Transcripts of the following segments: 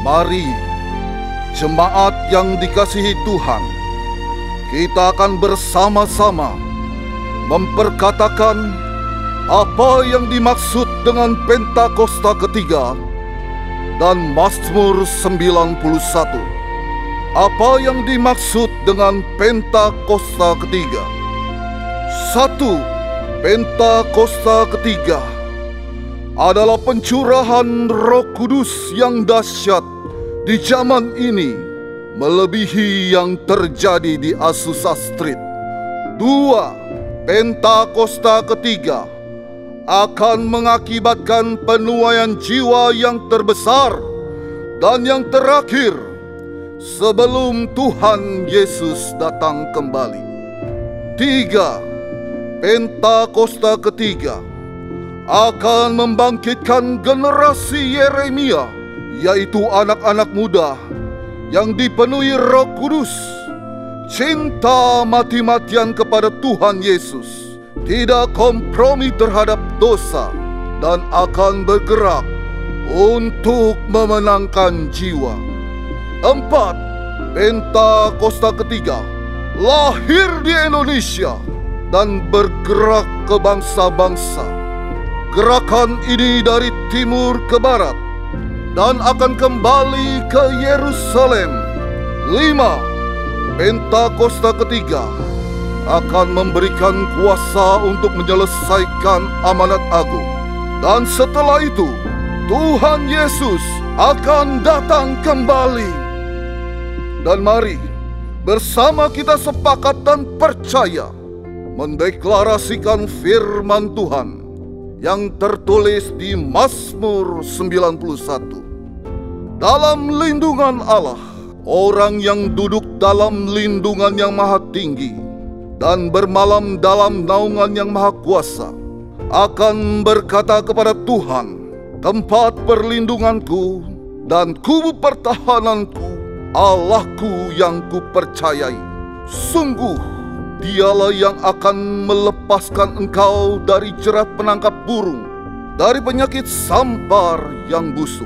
Mari, jemaat yang dikasihi Tuhan, kita akan bersama-sama memperkatakan apa yang dimaksud dengan Pentakosta ketiga dan Mazmur 91. Apa yang dimaksud dengan Pentakosta ketiga? 1. Pentakosta ketiga adalah pencurahan Roh Kudus yang dahsyat di zaman ini, melebihi yang terjadi di Azusa Street. 2. Pentakosta ketiga akan mengakibatkan penuaian jiwa yang terbesar dan yang terakhir sebelum Tuhan Yesus datang kembali. 3. Pentakosta ketiga akan membangkitkan generasi Yeremia, yaitu anak-anak muda yang dipenuhi Roh Kudus, cinta mati-matian kepada Tuhan Yesus, tidak kompromi terhadap dosa, dan akan bergerak untuk memenangkan jiwa. 4. Pentakosta ketiga lahir di Indonesia dan bergerak ke bangsa-bangsa. Gerakan ini dari timur ke barat dan akan kembali ke Yerusalem. 5. Pentakosta ketiga akan memberikan kuasa untuk menyelesaikan amanat agung. Dan setelah itu, Tuhan Yesus akan datang kembali. Dan mari bersama kita sepakat dan percaya mendeklarasikan firman Tuhan yang tertulis di Mazmur 91. Dalam lindungan Allah, orang yang duduk dalam lindungan yang maha tinggi dan bermalam dalam naungan yang maha kuasa akan berkata kepada Tuhan, tempat perlindunganku dan kubu pertahananku, Allahku yang kupercayai. Sungguh Dialah yang akan melepaskan engkau dari jerat penangkap burung, dari penyakit sampar yang busuk.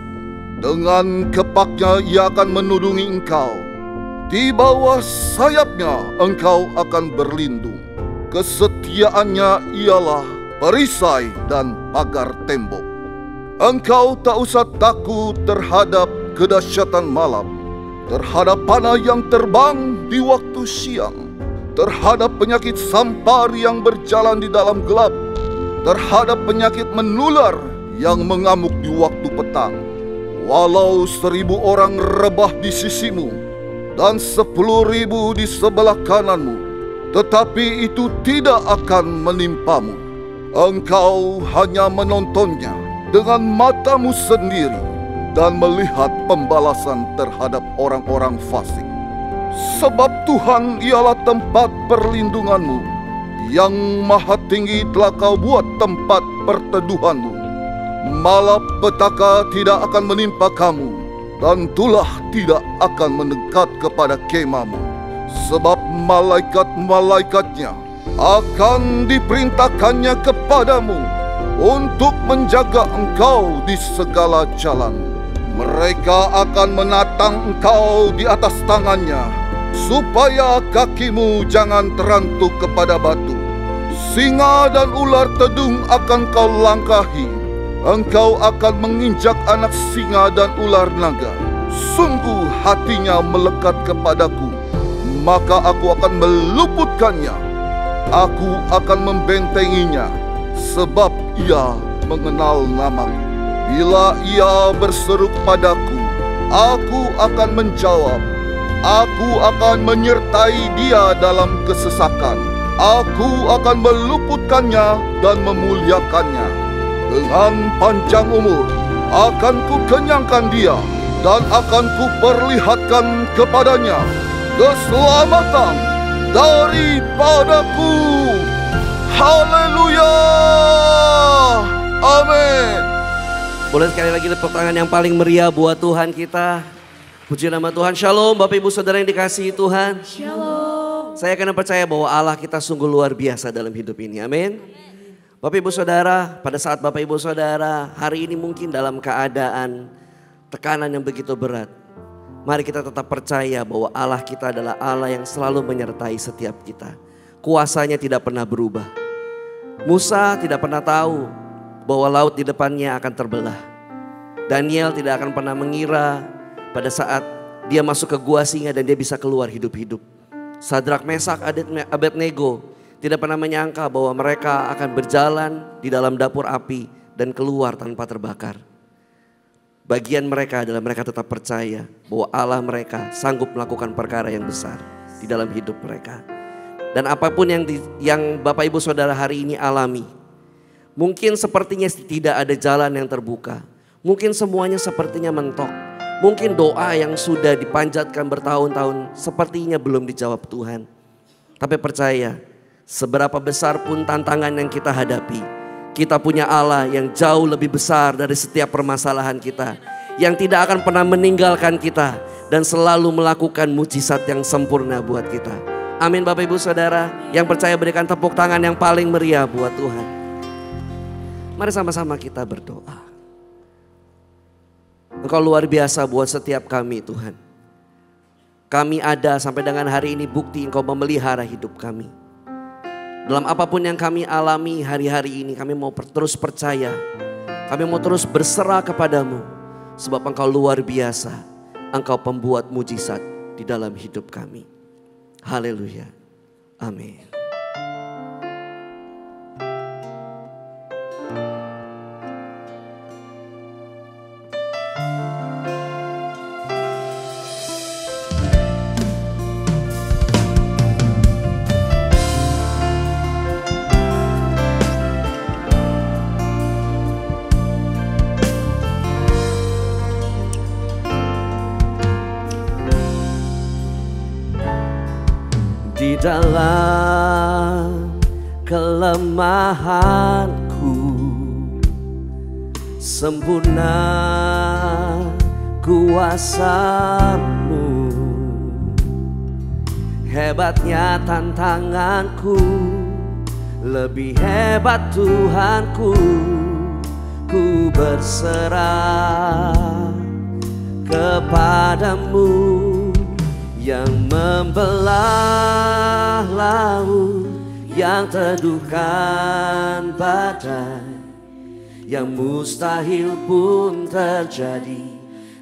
Dengan kepaknya ia akan menudungi engkau. Di bawah sayapnya engkau akan berlindung. Kesetiaannya ialah perisai dan pagar tembok. Engkau tak usah takut terhadap kedahsyatan malam, terhadap panah yang terbang di waktu siang, terhadap penyakit sampar yang berjalan di dalam gelap, terhadap penyakit menular yang mengamuk di waktu petang. Walau 1000 orang rebah di sisimu dan 10.000 di sebelah kananmu, tetapi itu tidak akan menimpamu. Engkau hanya menontonnya dengan matamu sendiri dan melihat pembalasan terhadap orang-orang fasik. Sebab Tuhan ialah tempat perlindunganmu, yang maha tinggi telah kau buat tempat perteduhanmu. Malapetaka tidak akan menimpa kamu, dan tulah tidak akan mendekat kepada kemahmu. Sebab malaikat-malaikatnya akan diperintahkannya kepadamu untuk menjaga engkau di segala jalan. Mereka akan menatang engkau di atas tangannya, supaya kakimu jangan terantuk kepada batu. Singa dan ular tedung akan kau langkahi. Engkau akan menginjak anak singa dan ular naga. Sungguh hatinya melekat kepadaku, maka aku akan meluputkannya. Aku akan membentenginya, sebab ia mengenal namaku. Bila ia berseru padaku, aku akan menjawab. Aku akan menyertai dia dalam kesesakan. Aku akan meluputkannya dan memuliakannya. Dengan panjang umur akan kukenyangkan dia, dan akan kuperlihatkan kepadanya keselamatan daripadaku. Haleluya! Amin. Boleh sekali lagi tepuk tangan yang paling meriah buat Tuhan kita. Puji nama Tuhan. Shalom Bapak Ibu Saudara yang dikasihi Tuhan. Shalom. Saya akan percaya bahwa Allah kita sungguh luar biasa dalam hidup ini. Amin. Bapak Ibu Saudara, pada saat Bapak Ibu Saudara hari ini mungkin dalam keadaan tekanan yang begitu berat. Mari kita tetap percaya bahwa Allah kita adalah Allah yang selalu menyertai setiap kita. Kuasanya tidak pernah berubah. Musa tidak pernah tahu bahwa laut di depannya akan terbelah. Daniel tidak akan pernah mengira pada saat dia masuk ke gua singa dan dia bisa keluar hidup-hidup. Sadrak, Mesak, Abednego tidak pernah menyangka bahwa mereka akan berjalan di dalam dapur api dan keluar tanpa terbakar. Bagian mereka adalah mereka tetap percaya bahwa Allah mereka sanggup melakukan perkara yang besar di dalam hidup mereka. Dan apapun yang Bapak Ibu Saudara hari ini alami, mungkin sepertinya tidak ada jalan yang terbuka. Mungkin semuanya sepertinya mentok. Mungkin doa yang sudah dipanjatkan bertahun-tahun sepertinya belum dijawab Tuhan. Tapi percaya, seberapa besar pun tantangan yang kita hadapi, kita punya Allah yang jauh lebih besar dari setiap permasalahan kita, yang tidak akan pernah meninggalkan kita dan selalu melakukan mujizat yang sempurna buat kita. Amin Bapak Ibu Saudara. Yang percaya berikan tepuk tangan yang paling meriah buat Tuhan. Mari sama-sama kita berdoa. Engkau luar biasa buat setiap kami Tuhan. Kami ada sampai dengan hari ini bukti Engkau memelihara hidup kami. Dalam apapun yang kami alami hari-hari ini, kami mau terus percaya. Kami mau terus berserah kepadamu. Sebab Engkau luar biasa. Engkau pembuat mujizat di dalam hidup kami. Haleluya. Amin. Di dalam kelemahanku sempurna kuasa-Mu. Hebatnya tantanganku, lebih hebat Tuhanku. Ku berserah kepadamu yang membelah laut, yang teduhkan badai, yang mustahil pun terjadi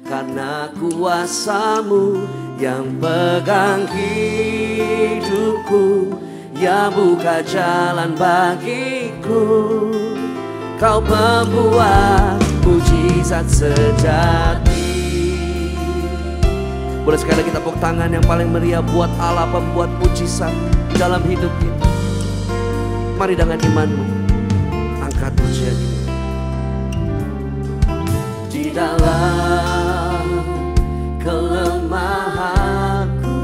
karena kuasa-Mu yang pegang hidupku, yang buka jalan bagiku. Kau membuat mujizat sejati. Boleh sekali kita tepuk tangan yang paling meriah buat Allah pembuat mujizat dalam hidup kita. Mari dengan imanmu angkat pujian ini. Di dalam kelemahanku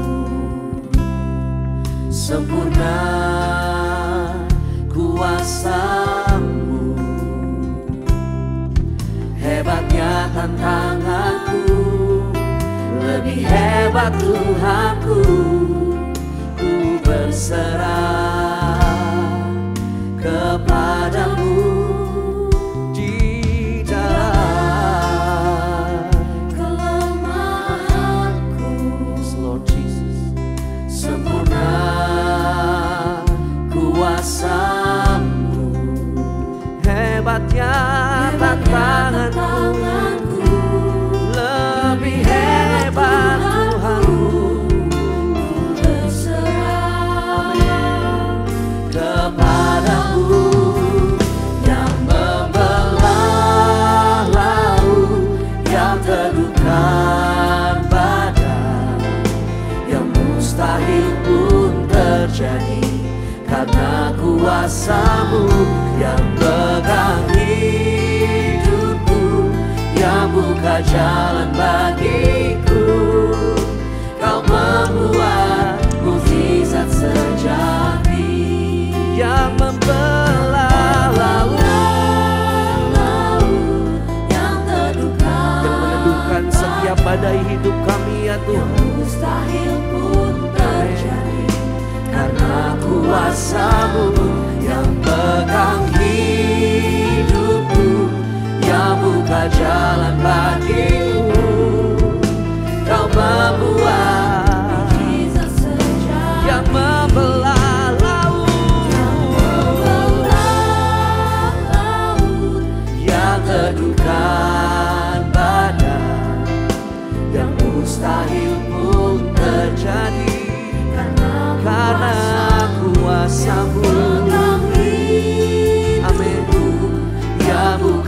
sempurna kuasa-Mu. Hebatnya tantanganku, lebih hebat Tuhanku. Ku berserah kepadamu. Di dalam kelemahanku, Lord Jesus, sempurna kuasa-Mu. Hebatnya tantanganku, lebih hebat Tuhanku. Ku berserah kepadamu, yang membelah laut, yang teduhkan badai, yang mustahil pun terjadi karena kuasa-Mu yang pegang hidupku, yang buka jalan bagiku. Kau membuat mujizat sejati, yang membelah laut, yang teduhkan, yang meneduhkan setiap badai hidup kami ya Tuhan. Yang mustahil pun terjadi karena kuasa-Mu yang pegang hidupku, yang buka jalan bagiku. Kau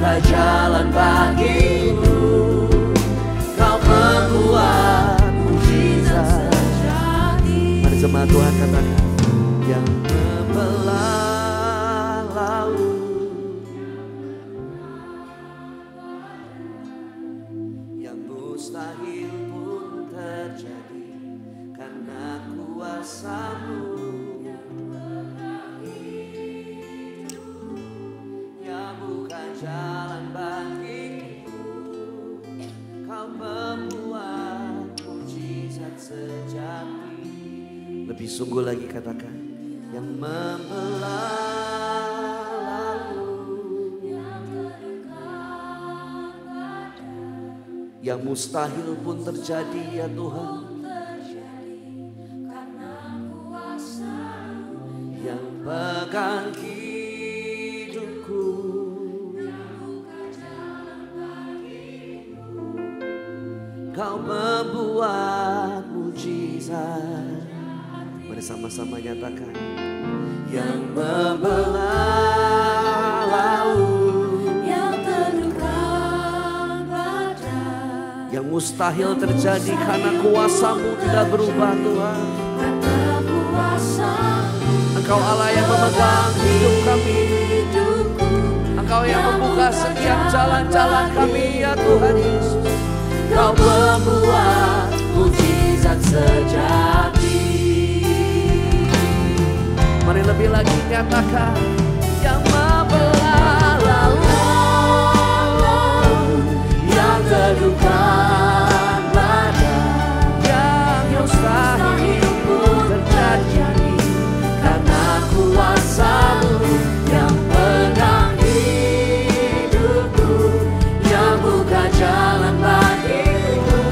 buka jalan bagiku. Kau membuat mujizat terjadi. Mari jemaat Tuhan katakan, yang membelah laut, yang mustahil pun terjadi karena kuasa-Mu. Yang buka jalan bagiku, Kau membuat mujizat sejati. Lebih sungguh lagi katakan, yang membelah laut, yang mustahil pun terjadi ya Tuhan. Yang pegang hidupku, Kau membuat mujizat. Mari sama-sama nyatakan, yang membelah laut, yang teduhkan badai, yang mustahil terjadi karena kuasa-Mu tidak berubah Tuhan. karena kuasa-Mu. Engkau Allah yang memegang hidup kami, hidupku, Engkau yang membuka setiap jalan-jalan kami ya Tuhan Yesus. Kau membuat mujizat sejati. Mari lebih lagi nyatakan, yang membelah laut, Yang teduhkan badai, yang mustahil pun terjadi karena kuasa-Mu. Yang pegang hidupku, yang buka jalan bagiku.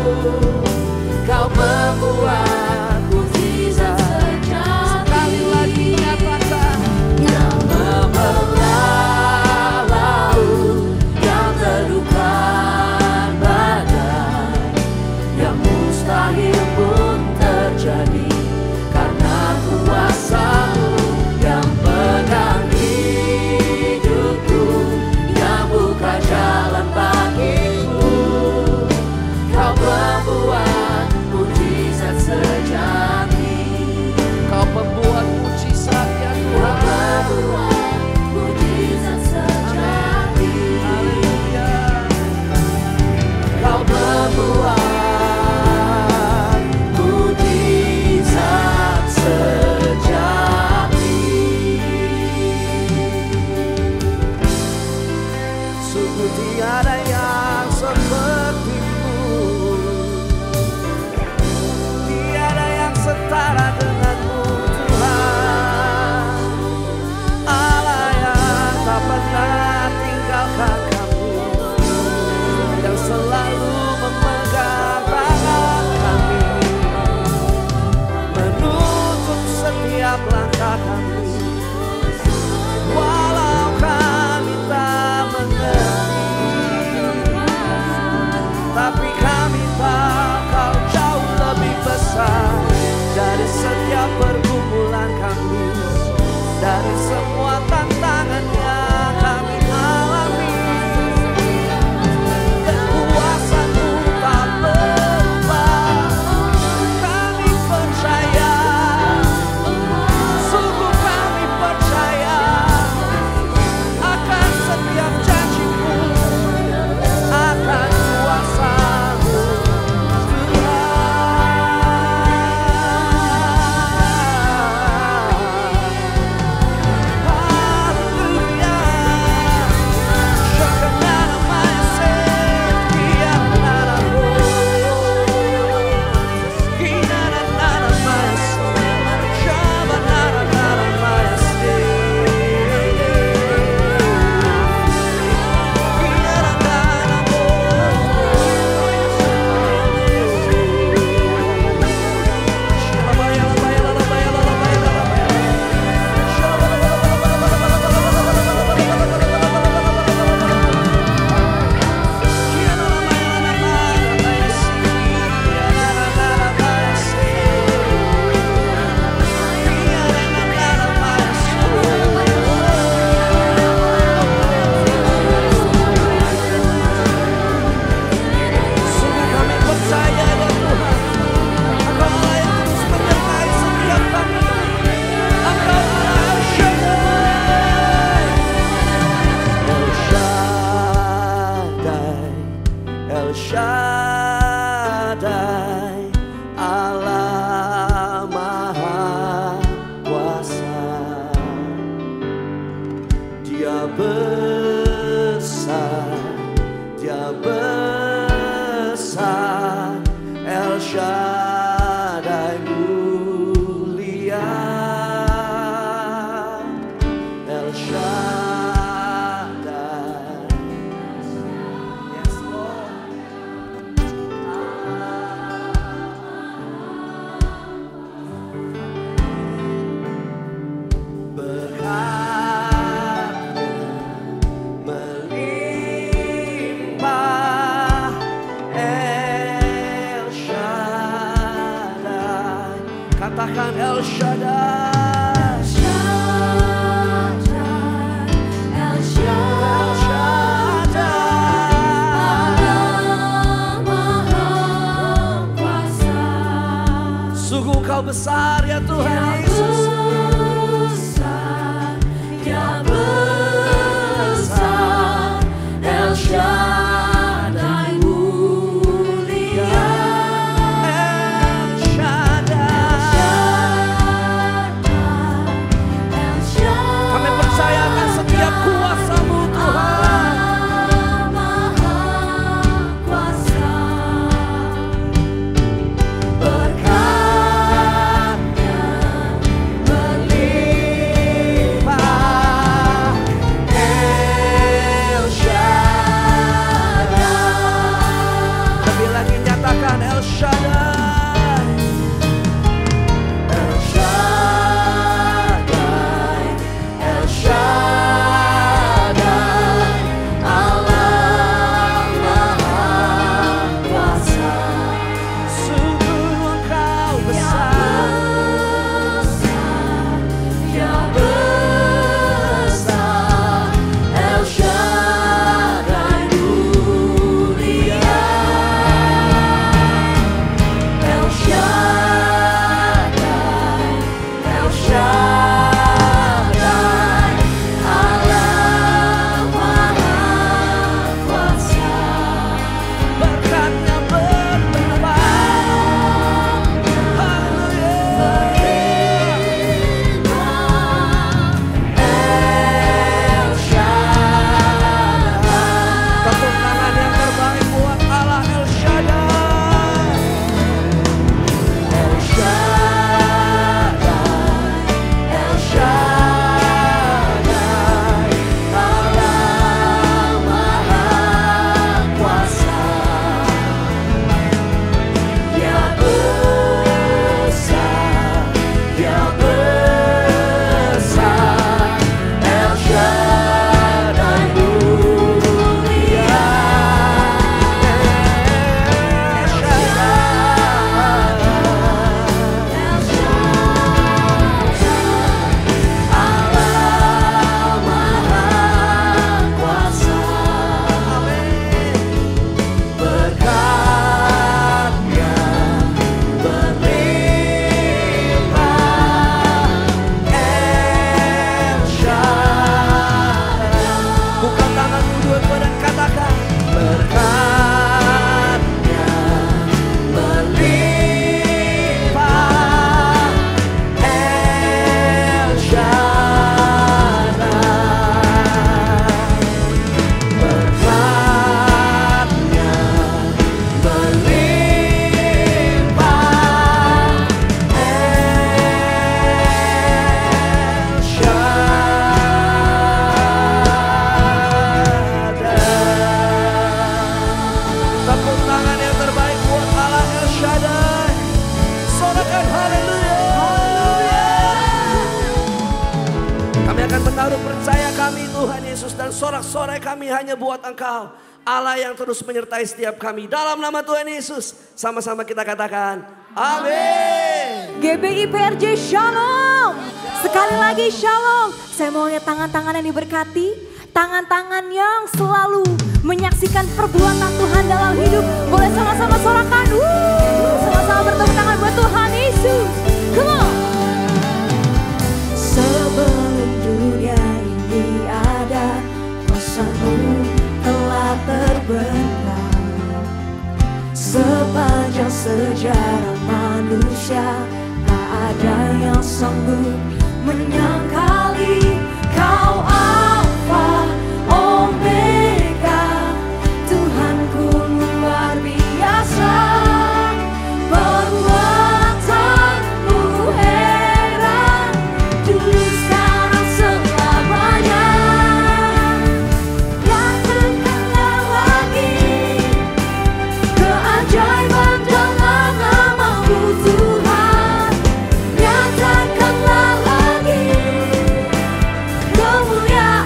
Kau membuat mujizat sejati. Sekali lagi nyatakan, Yang membelah laut, yang teduhkan badai, yang mustahil pun terjadi karena kuasa-Mu. Yang pegang hidupku, yang buka jalan bagiku. Kau membuat mujizat sejati. Kau membuat mujizat ya Tuhan. Membuat mujizat sejati. Haleluya. Kau membuat mujizat sejati. Sungguh tiada yang seperti-Mu, tiada yang setara dengan-Mu Tuhan. Allah yang tak pernah tinggalkan kami, yang selalu memegang tangan kami, menuntun setiap langkah kami. Walau kami tak mengerti, tapi kami tahu Kau jauh lebih besar dari setiap besar ya Tuhan Yesus. Dia besar, El Shaddai mulia. El Shaddai. El Shaddai. Kami percayakan setiap kuasa-Mu Tuhan. Maha kuasa, berkat-Nya berlimpah. El Shaddai. Lebih lagi nyatakan El Shaddai. El Shaddai, El Shaddai, Allah Maha Kuasa. Sungguh Engkau besar. Dia besar, El Shaddai mulia. El Shaddai, El Shaddai, Allah Maha Kuasa. Berkat-Nya berlimpah. Haleluya. El Shaddai. Tepuk tangan yang terbaik buat Allah El Shaddai. El Shaddai, El Shaddai, Allah Maha Kuasa. Dia besar, Dia besar, El Shaddai mulia. El Allah Maha Kuasa. Berkat-Nya berlimpah. El Shaddai. Buka tanganmu dua-dua dan katakan Berkat-Nya berlimpah. El Shaddai. Berkat-Nya berlimpah. El Shaddai. tepuk tangan yang terbaik buat Allah El Shaddai. Sorakan haleluya. Kami akan menaruh percaya kami Tuhan Yesus, dan sorak-sorai kami hanya buat Engkau, Allah yang terus menyertai setiap kami. Dalam nama Tuhan Yesus, sama-sama kita katakan amin. GBI PRJ Shalom. Sekali lagi Shalom. Saya mau lihat tangan-tangan yang diberkati. Tangan-tangan yang selalu menyaksikan perbuatan Tuhan dalam hidup. Boleh sama-sama sorakan. Sama-sama bertepuk tangan buat Tuhan Yesus. Come on. Sebelum dunia ini ada, kuasa-Mu telah terbenam. Sepanjang sejarah manusia, tak ada yang sanggup menyangkali Kau Alfa Omega. Tuhanku luar biasa, perbuatan-Mu heran, dulu sekarang selamanya. Nyatakanlah lagi keajaiban dalam nama-Mu Tuhan. Nyatakanlah lagi kemuliaan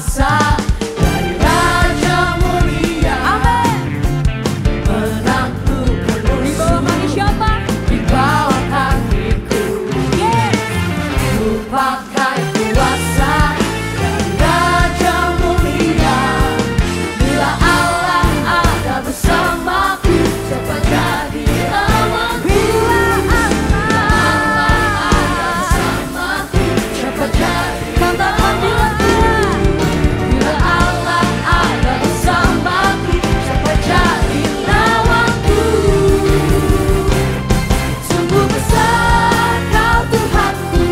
kuasa dari Raja mulia. Amin. Menaklukkan Di bawah kaki siapa? di bawah kakiku. Yes. Ku pakai kuasa dari Raja mulia. Bila Allah ada bersamaku, siapa jadi lawanku? Bila Allah ada bersamaku, siapa jadi katakan bila Bila Allah ada bersamaku, siapa jadi lawanku? Sungguh besar Kau Tuhanku,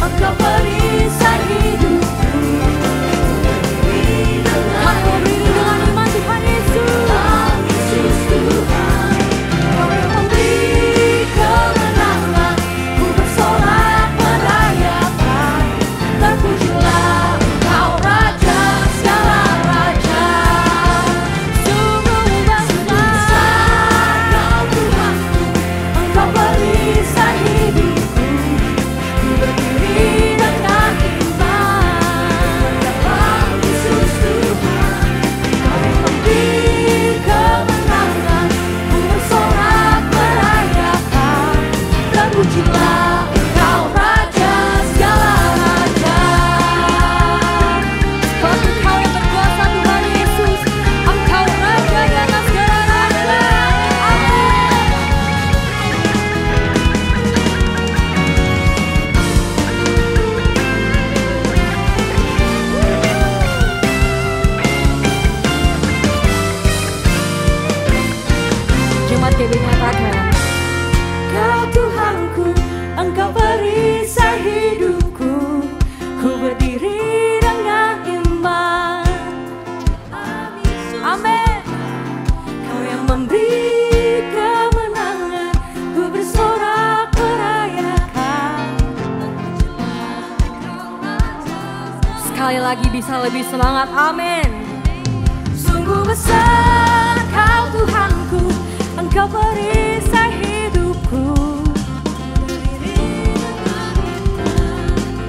Engkau perisai hidupku. aku berdiri dengan iman Tuhan Yesus. Yesus Tuhan, Kau yang memberi kemenangan, ku bersorak merayakan. Terpujilah Engkau Raja segala raja. Sungguh Besar Kau Tuhanku, Engkau perisai hidupku. Ku berdiri dengan iman dalam Yesus Tuhan. Kau yang memberi kemenangan, ku bersorak merayakan. Terpujilah Engkau Raja segala raja. Sebab Engkau yang berkuasa Tuhan Yesus, Engkau Raja di atas segala raja. Amin. Jemaat GB nyatakan, Kau Tuhanku, Engkau perisai hidupku. Ku berdiri dengan iman. amin. Kau yang memberi kemenangan, ku bersorak merayakan. Sekali lagi bisa lebih semangat, amin. Sungguh besar Kau Tuhanku, Engkau perisai hidupku.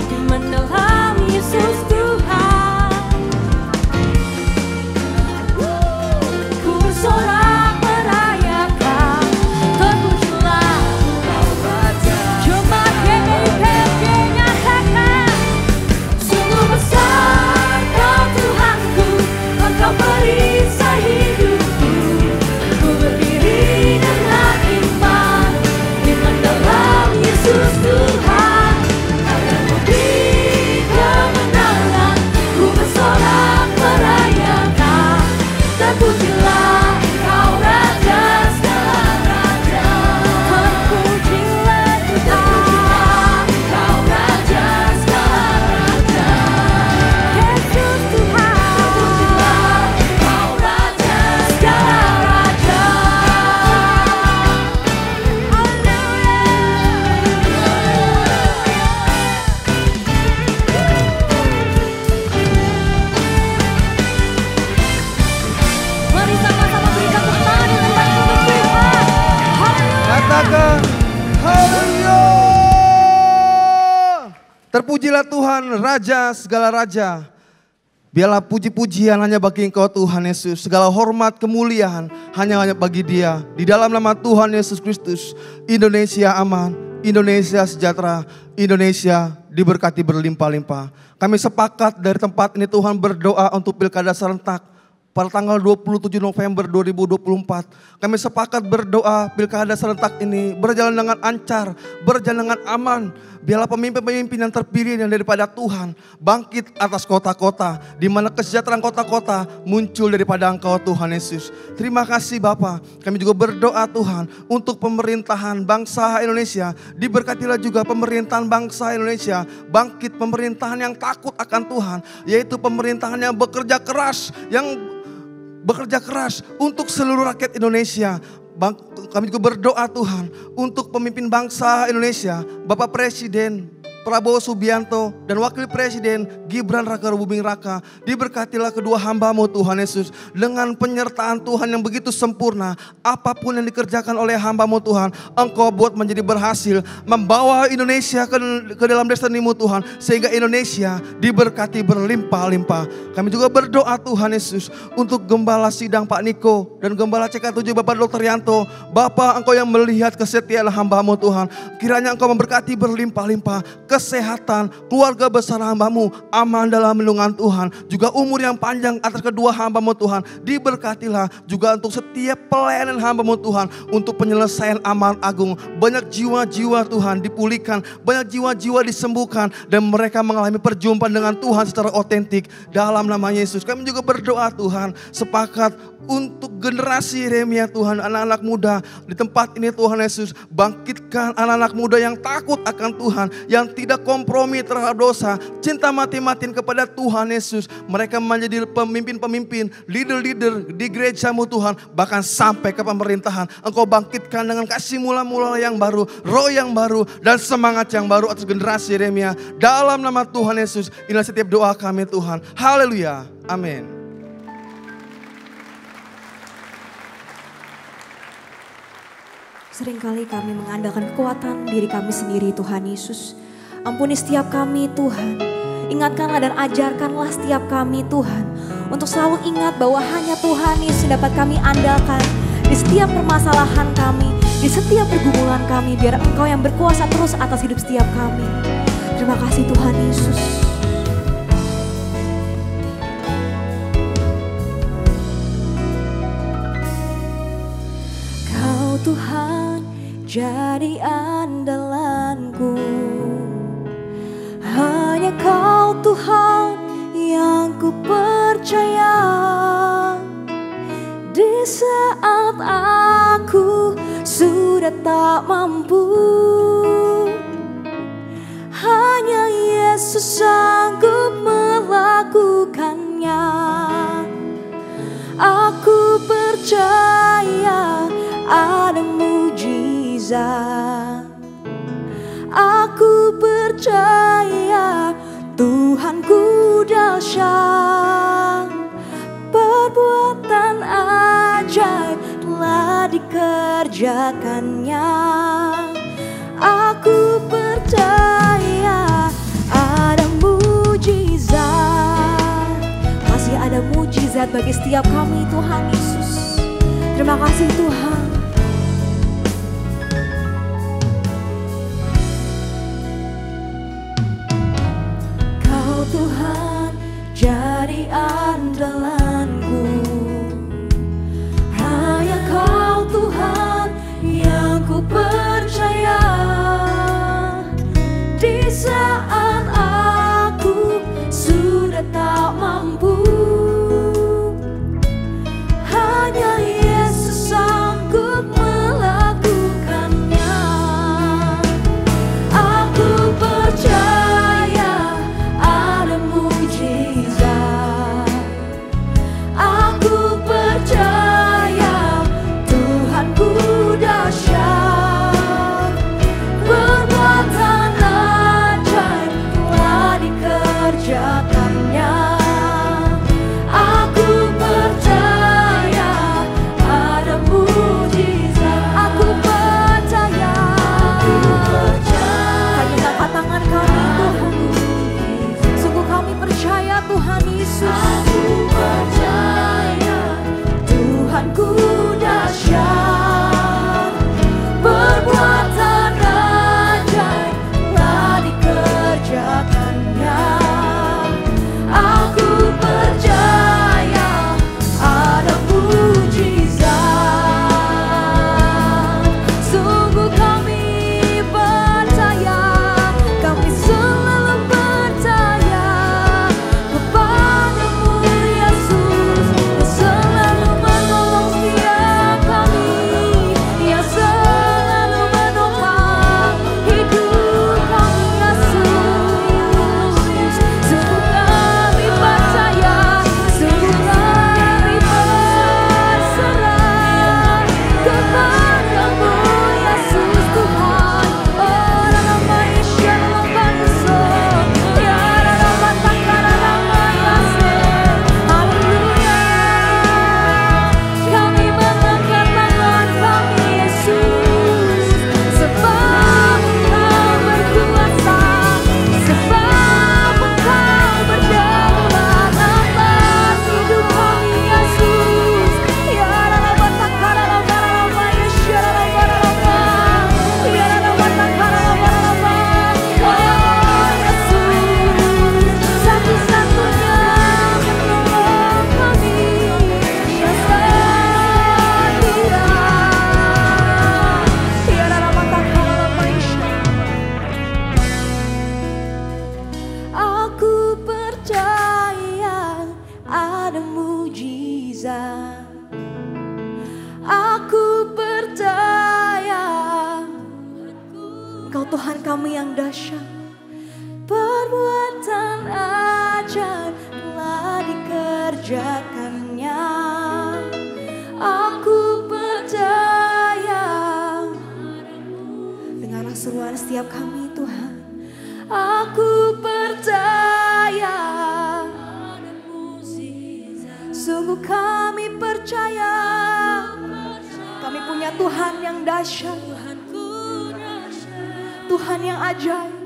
Di mendalam Yesus Tuhan, ku bersorak merayakan. Terpujilah Engkau Raja. Jemaat GKIPFG nyatakan, Sungguh besar Kau Tuhanku, Engkau perisai hidupku. Ku berdiri dengan iman di mendalam Yesus Tuhan. Kau yang memberi kemenangan, ku bersorak merayakan. Terpujilah Engkau Raja segala raja. terpujilah Terpujilah Engkau Raja segala raja. Yesus Tuhan. Terpujilah Engkau Raja segala raja. Mari sama-sama berikan tepuk tangan yang terbaik untuk Tuhan. Haleluya. Katakan haleluya. Terpujilah Tuhan, Raja segala raja. Biarlah puji-pujian hanya bagi Engkau Tuhan Yesus. Segala hormat, kemuliaan hanya bagi Dia. Di dalam nama Tuhan Yesus Kristus, Indonesia aman, Indonesia sejahtera, Indonesia diberkati berlimpah-limpah. Kami sepakat dari tempat ini Tuhan berdoa untuk pilkada serentak pada tanggal 27 November 2024. Kami sepakat berdoa pilkada serentak ini berjalan dengan lancar, berjalan dengan aman. Biarlah pemimpin-pemimpin yang terpilih yang daripada Tuhan bangkit atas kota-kota, di mana kesejahteraan kota-kota muncul daripada Engkau Tuhan Yesus. Terima kasih Bapa. Kami juga berdoa Tuhan untuk pemerintahan bangsa Indonesia. Diberkatilah juga pemerintahan bangsa Indonesia, bangkit pemerintahan yang takut akan Tuhan, yaitu pemerintahan yang bekerja keras, untuk seluruh rakyat Indonesia. Kami juga berdoa Tuhan untuk pemimpin bangsa Indonesia, Bapak Presiden Prabowo Subianto, dan Wakil Presiden Gibran Raka Buming Raka. Diberkatilah kedua hamba-Mu Tuhan Yesus dengan penyertaan Tuhan yang begitu sempurna. Apapun yang dikerjakan oleh hamba-Mu Tuhan, Engkau buat menjadi berhasil, membawa Indonesia ke dalam destiny-Mu Tuhan, sehingga Indonesia diberkati berlimpah-limpah. Kami juga berdoa Tuhan Yesus untuk Gembala Sidang Pak Niko dan Gembala CK7 Bapak Dr. Yanto. Bapak, Engkau yang melihat kesetiaan hamba-Mu Tuhan, kiranya Engkau memberkati berlimpah-limpah kesehatan keluarga besar hamba-Mu, aman dalam lindungan Tuhan, juga umur yang panjang atas kedua hamba-Mu Tuhan. Diberkatilah juga untuk setiap pelayanan hamba-Mu Tuhan, untuk penyelesaian amanat agung. Banyak jiwa-jiwa Tuhan dipulihkan, banyak jiwa-jiwa disembuhkan, dan mereka mengalami perjumpaan dengan Tuhan secara otentik dalam nama Yesus. Kami juga berdoa Tuhan, sepakat untuk generasi Yeremia Tuhan, anak-anak muda di tempat ini Tuhan Yesus. Bangkitkan anak-anak muda yang takut akan Tuhan, yang tidak kompromi terhadap dosa, cinta mati-matiin kepada Tuhan Yesus. Mereka menjadi pemimpin-pemimpin, leader-leader di gereja-Mu Tuhan, bahkan sampai ke pemerintahan. Engkau bangkitkan dengan kasih mula-mula yang baru, roh yang baru, dan semangat yang baru atas generasi Yeremia. Dalam nama Tuhan Yesus, inilah setiap doa kami Tuhan. Haleluya, amin. Seringkali kami mengandalkan kekuatan diri kami sendiri Tuhan Yesus. Ampuni setiap kami Tuhan. Ingatkanlah dan ajarkanlah setiap kami Tuhan. Untuk selalu ingat bahwa hanya Tuhan Yesus dapat kami andalkan. Di setiap permasalahan kami, di setiap pergumulan kami. Biar Engkau yang berkuasa terus atas hidup setiap kami. Terima kasih Tuhan Yesus. Kau Tuhan jadi andalanku, hanya Kau Tuhan yang ku percaya. Di saat aku sudah tak mampu, hanya Yesus sanggup melakukannya. Aku percaya ada mujizat. Aku percaya Tuhanku dahsyat. Perbuatan ajaib telah dikerjakannya. Aku percaya ada mujizat. Masih ada mujizat bagi setiap kami Tuhan Yesus. Terima kasih Tuhan. Kau Tuhan jadi andalanku, hanya Kau Tuhan yang ku percaya. Di saat aku sudah tak mampu, hanya Yesus sanggup melakukannya. Aku percaya ada mujizat. Aku percaya Tuhanku dahsyat. Perbuatan ajaib telah dikerjakannya. Aku percaya ada mujizat. Aku percaya. Kami angkat tangan kami Tuhan. Sungguh kami percaya Tuhan Yesus. Aku percaya Tuhanku dahsyat. Perbuatan ajaib telah dikerjakannya. Tuhan kami yang dahsyat. Perbuatan ajaib telah dikerjakannya. Aku percaya. Dengarlah seruan setiap kami Tuhan. Aku percaya. Sungguh kami percaya. Kami punya Tuhan yang dahsyat. Tuhan yang ajaib.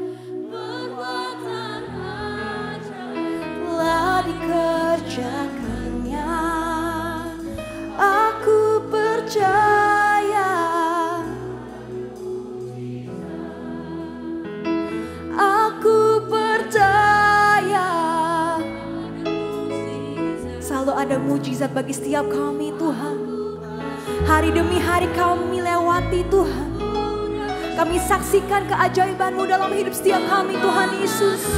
Telah dikerjakannya. Aku percaya. Aku percaya. Selalu ada mujizat bagi setiap kami Tuhan. Hari demi hari kami lewati Tuhan. Kami saksikan keajaiban-Mu dalam hidup setiap kami Tuhan Yesus.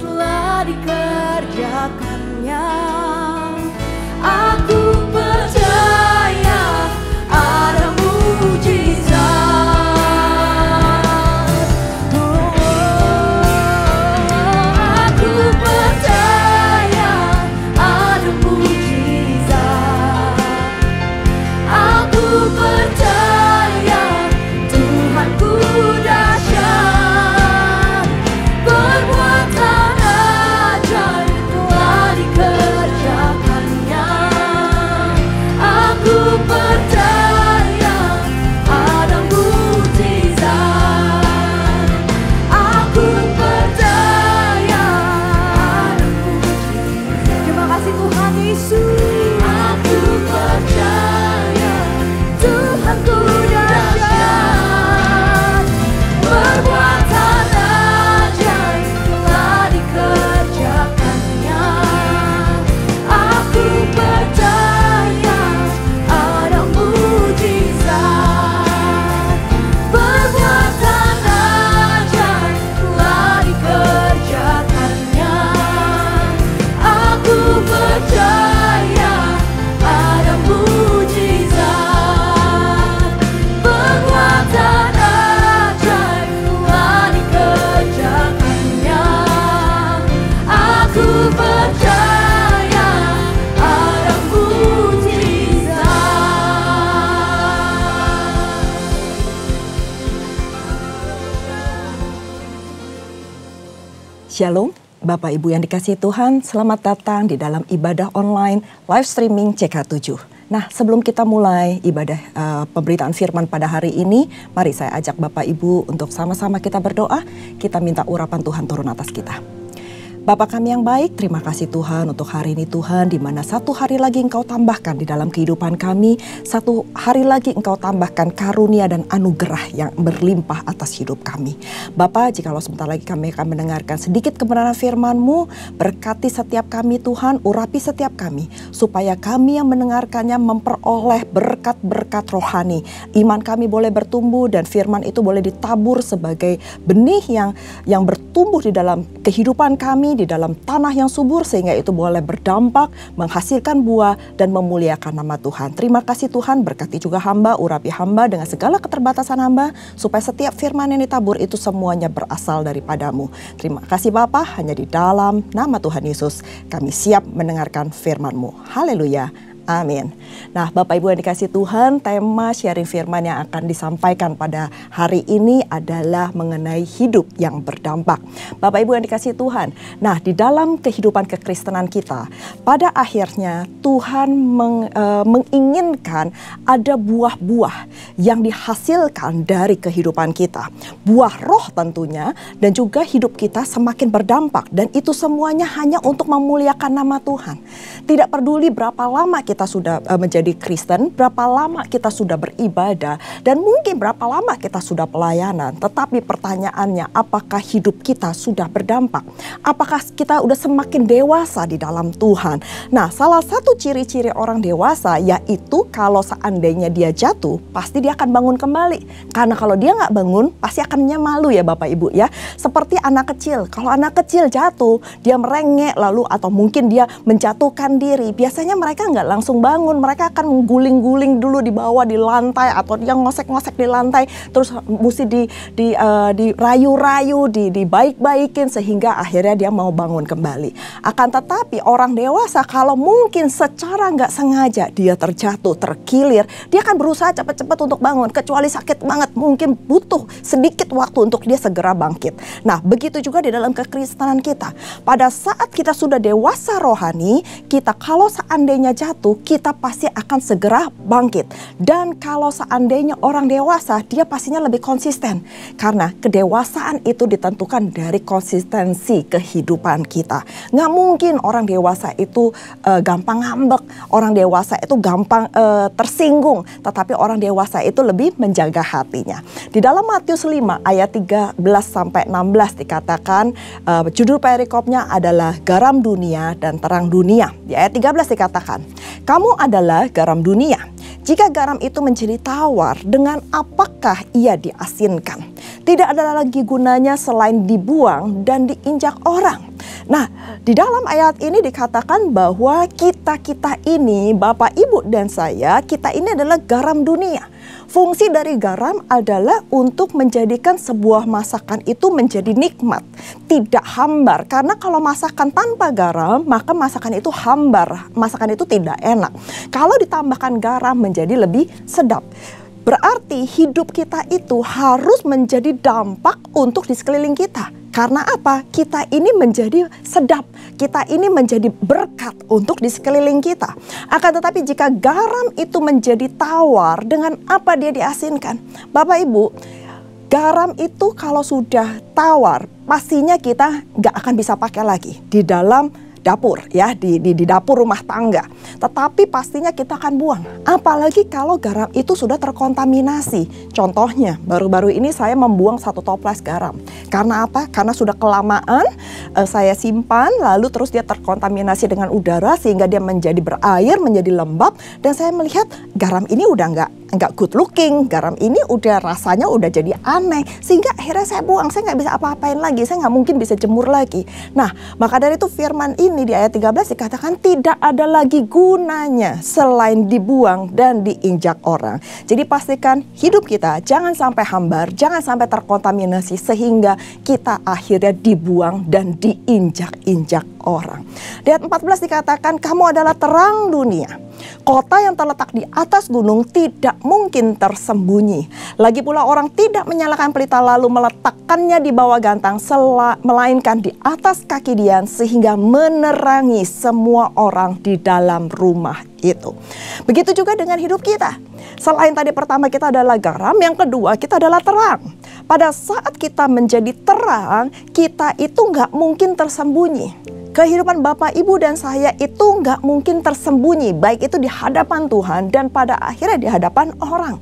Telah dikerjakannya. Aku percaya ada mujizat. Aku percaya ada mujizat. Aku percaya Tuhanku dahsyat. Perbuatan ajaib telah dikerjakannya. Aku percaya ada mujizat. Aku percaya ada mujizat. Terima kasih Tuhan Yesus. Aku percaya Tuhanku dahsyat. Perbuatan ajaib telah dikerjakannya. Aku percaya ada mujizat. Perbuatan ajaib telah dikerjakannya. Aku percaya ada mujizat. Perbuatan ajaib telah dikerjakannya. Aku percaya ada mujizat. Shalom, Bapak Ibu yang dikasihi Tuhan, selamat datang di dalam ibadah online live streaming CK7. Nah, sebelum kita mulai ibadah pemberitaan firman pada hari ini, mari saya ajak Bapak Ibu untuk sama-sama kita berdoa, kita minta urapan Tuhan turun atas kita. Bapa kami yang baik, terima kasih Tuhan untuk hari ini Tuhan, di mana satu hari lagi Engkau tambahkan di dalam kehidupan kami, satu hari lagi Engkau tambahkan karunia dan anugerah yang berlimpah atas hidup kami. Bapa, jikalau sebentar lagi kami akan mendengarkan sedikit kebenaran firman-Mu, berkati setiap kami Tuhan, urapi setiap kami, supaya kami yang mendengarkannya memperoleh berkat-berkat rohani. Iman kami boleh bertumbuh dan firman itu boleh ditabur sebagai benih yang bertumbuh di dalam kehidupan kami, di dalam tanah yang subur, sehingga itu boleh berdampak, menghasilkan buah dan memuliakan nama Tuhan. Terima kasih Tuhan, berkati juga hamba, urapi hamba dengan segala keterbatasan hamba, supaya setiap firman yang ditabur itu semuanya berasal daripada-Mu. Terima kasih Bapa, hanya di dalam nama Tuhan Yesus kami siap mendengarkan firman-Mu. Haleluya. Amin. Nah, Bapak Ibu yang dikasih Tuhan, tema sharing firman yang akan disampaikan pada hari ini adalah mengenai hidup yang berdampak. Bapak Ibu yang dikasih Tuhan, nah di dalam kehidupan kekristenan kita, pada akhirnya Tuhan menginginkan ada buah-buah yang dihasilkan dari kehidupan kita. Buah roh tentunya, dan juga hidup kita semakin berdampak, dan itu semuanya hanya untuk memuliakan nama Tuhan. Tidak peduli berapa lama kita sudah menjadi Kristen, berapa lama kita sudah beribadah, dan mungkin berapa lama kita sudah pelayanan. Tetapi pertanyaannya, apakah hidup kita sudah berdampak? Apakah kita sudah semakin dewasa di dalam Tuhan? Nah, salah satu ciri-ciri orang dewasa yaitu kalau seandainya dia jatuh, pasti dia akan bangun kembali. Karena kalau dia nggak bangun, pasti akannya malu ya Bapak Ibu ya. Seperti anak kecil, kalau anak kecil jatuh, dia merengek lalu atau mungkin dia menjatuhkan diri. Biasanya mereka nggak langsung langsung bangun. Mereka akan mengguling-guling dulu di bawah di lantai, atau dia ngosek-ngosek di lantai, terus mesti dirayu-rayu, dibaik-baikin sehingga akhirnya dia mau bangun kembali. Akan tetapi orang dewasa kalau mungkin secara nggak sengaja dia terjatuh, terkilir, dia akan berusaha cepat-cepat untuk bangun, kecuali sakit banget, mungkin butuh sedikit waktu untuk dia segera bangkit. Nah, begitu juga di dalam kekristenan kita. Pada saat kita sudah dewasa rohani, kita kalau seandainya jatuh, kita pasti akan segera bangkit. Dan kalau seandainya orang dewasa, dia pastinya lebih konsisten. Karena kedewasaan itu ditentukan dari konsistensi kehidupan kita. Nggak mungkin orang dewasa itu gampang ngambek, orang dewasa itu gampang tersinggung. Tetapi orang dewasa itu lebih menjaga hatinya. Di dalam Matius 5 ayat 13-16 dikatakan, judul perikopnya adalah garam dunia dan terang dunia. Di ayat 13 dikatakan, kamu adalah garam dunia. Jika garam itu menjadi tawar, dengan apakah ia diasinkan? Tidak ada lagi gunanya selain dibuang dan diinjak orang. Nah, di dalam ayat ini dikatakan bahwa kita ini, Bapak, Ibu, dan saya, kita ini adalah garam dunia. Fungsi dari garam adalah untuk menjadikan sebuah masakan itu menjadi nikmat, tidak hambar. Karena kalau masakan tanpa garam, maka masakan itu hambar, masakan itu tidak enak. Kalau ditambahkan garam menjadi lebih sedap. Berarti hidup kita itu harus menjadi dampak untuk di sekeliling kita. Karena apa? Kita ini menjadi sedap, kita ini menjadi berkat untuk di sekeliling kita. Akan tetapi jika garam itu menjadi tawar, dengan apa dia diasinkan? Bapak Ibu, garam itu kalau sudah tawar, pastinya kita nggak akan bisa pakai lagi di dalam dapur, ya, di dapur rumah tangga. Tetapi pastinya kita akan buang. Apalagi kalau garam itu sudah terkontaminasi. Contohnya, baru-baru ini saya membuang 1 toples garam. Karena apa? Karena sudah kelamaan saya simpan, lalu terus dia terkontaminasi dengan udara sehingga dia menjadi berair, menjadi lembab. Dan saya melihat garam ini udah nggak good looking, garam ini udah rasanya udah jadi aneh, sehingga akhirnya saya buang. Saya nggak bisa apa-apain lagi, saya nggak mungkin bisa jemur lagi. Nah, maka dari itu firman ini di ayat 13 dikatakan tidak ada lagi gunanya selain dibuang dan diinjak orang. Jadi pastikan hidup kita jangan sampai hambar, jangan sampai terkontaminasi sehingga kita akhirnya dibuang dan diinjak-injak orang. Di ayat 14 dikatakan kamu adalah terang dunia. Kota yang terletak di atas gunung tidak mungkin tersembunyi. Lagi pula orang tidak menyalakan pelita lalu meletakkannya di bawah gantang, melainkan di atas kaki dian sehingga menerangi semua orang di dalam rumah itu. Begitu juga dengan hidup kita. Selain tadi pertama kita adalah garam, yang kedua kita adalah terang. Pada saat kita menjadi terang, kita itu nggak mungkin tersembunyi. Kehidupan Bapak, Ibu, dan saya itu nggak mungkin tersembunyi, baik itu di hadapan Tuhan dan pada akhirnya di hadapan orang.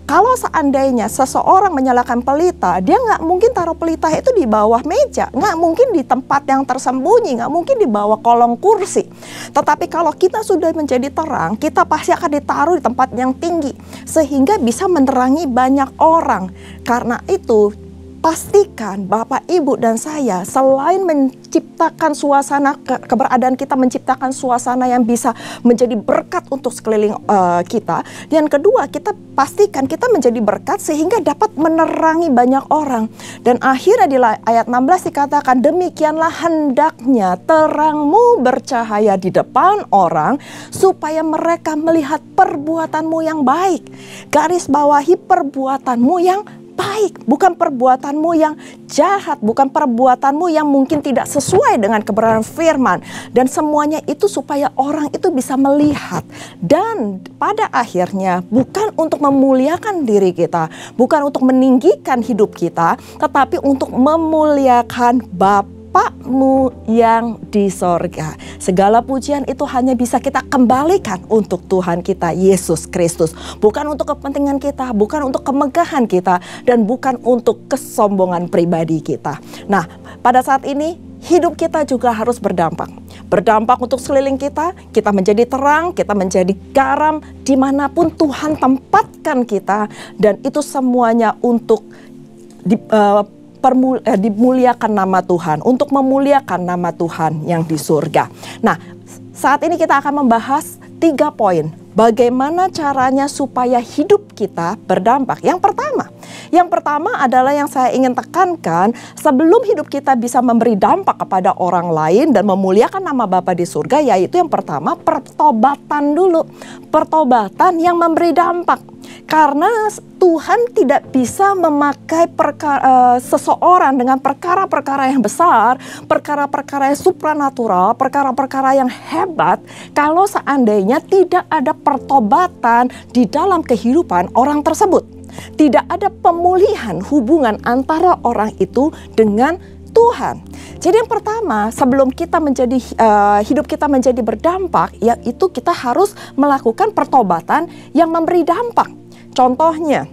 Kalau seandainya seseorang menyalakan pelita, dia nggak mungkin taruh pelita itu di bawah meja, nggak mungkin di tempat yang tersembunyi, nggak mungkin di bawah kolong kursi. Tetapi kalau kita sudah menjadi terang, kita pasti akan ditaruh di tempat yang tinggi, sehingga bisa menerangi banyak orang. Karena itu, pastikan Bapak, Ibu, dan saya selain menciptakan suasana keberadaan kita, menciptakan suasana yang bisa menjadi berkat untuk sekeliling kita. Yang kedua, kita pastikan kita menjadi berkat sehingga dapat menerangi banyak orang. Dan akhirnya di ayat 16 dikatakan demikianlah hendaknya terangmu bercahaya di depan orang supaya mereka melihat perbuatanmu yang baik. Garis bawahi perbuatanmu yang baik, bukan perbuatanmu yang jahat, bukan perbuatanmu yang mungkin tidak sesuai dengan kebenaran firman. Dan semuanya itu supaya orang itu bisa melihat. Dan pada akhirnya bukan untuk memuliakan diri kita, bukan untuk meninggikan hidup kita, tetapi untuk memuliakan Bapakmu yang di sorga. Segala pujian itu hanya bisa kita kembalikan untuk Tuhan kita Yesus Kristus. Bukan untuk kepentingan kita, bukan untuk kemegahan kita, dan bukan untuk kesombongan pribadi kita. Nah, pada saat ini hidup kita juga harus berdampak. Berdampak untuk sekeliling kita, kita menjadi terang, kita menjadi garam dimanapun Tuhan tempatkan kita. Dan itu semuanya untuk dimuliakan nama Tuhan, untuk memuliakan nama Tuhan yang di surga. Nah, saat ini kita akan membahas 3 poin. Bagaimana caranya supaya hidup kita berdampak? Yang pertama adalah yang saya ingin tekankan, sebelum hidup kita bisa memberi dampak kepada orang lain dan memuliakan nama Bapa di surga, yaitu yang pertama pertobatan dulu. Pertobatan yang memberi dampak. Karena Tuhan tidak bisa memakai seseorang dengan perkara-perkara yang besar, perkara-perkara yang supranatural, perkara-perkara yang hebat, kalau seandainya tidak ada pertobatan di dalam kehidupan orang tersebut. Tidak ada pemulihan hubungan antara orang itu dengan Tuhan. Jadi yang pertama, sebelum kita hidup kita menjadi berdampak, yaitu kita harus melakukan pertobatan yang memberi dampak. Contohnya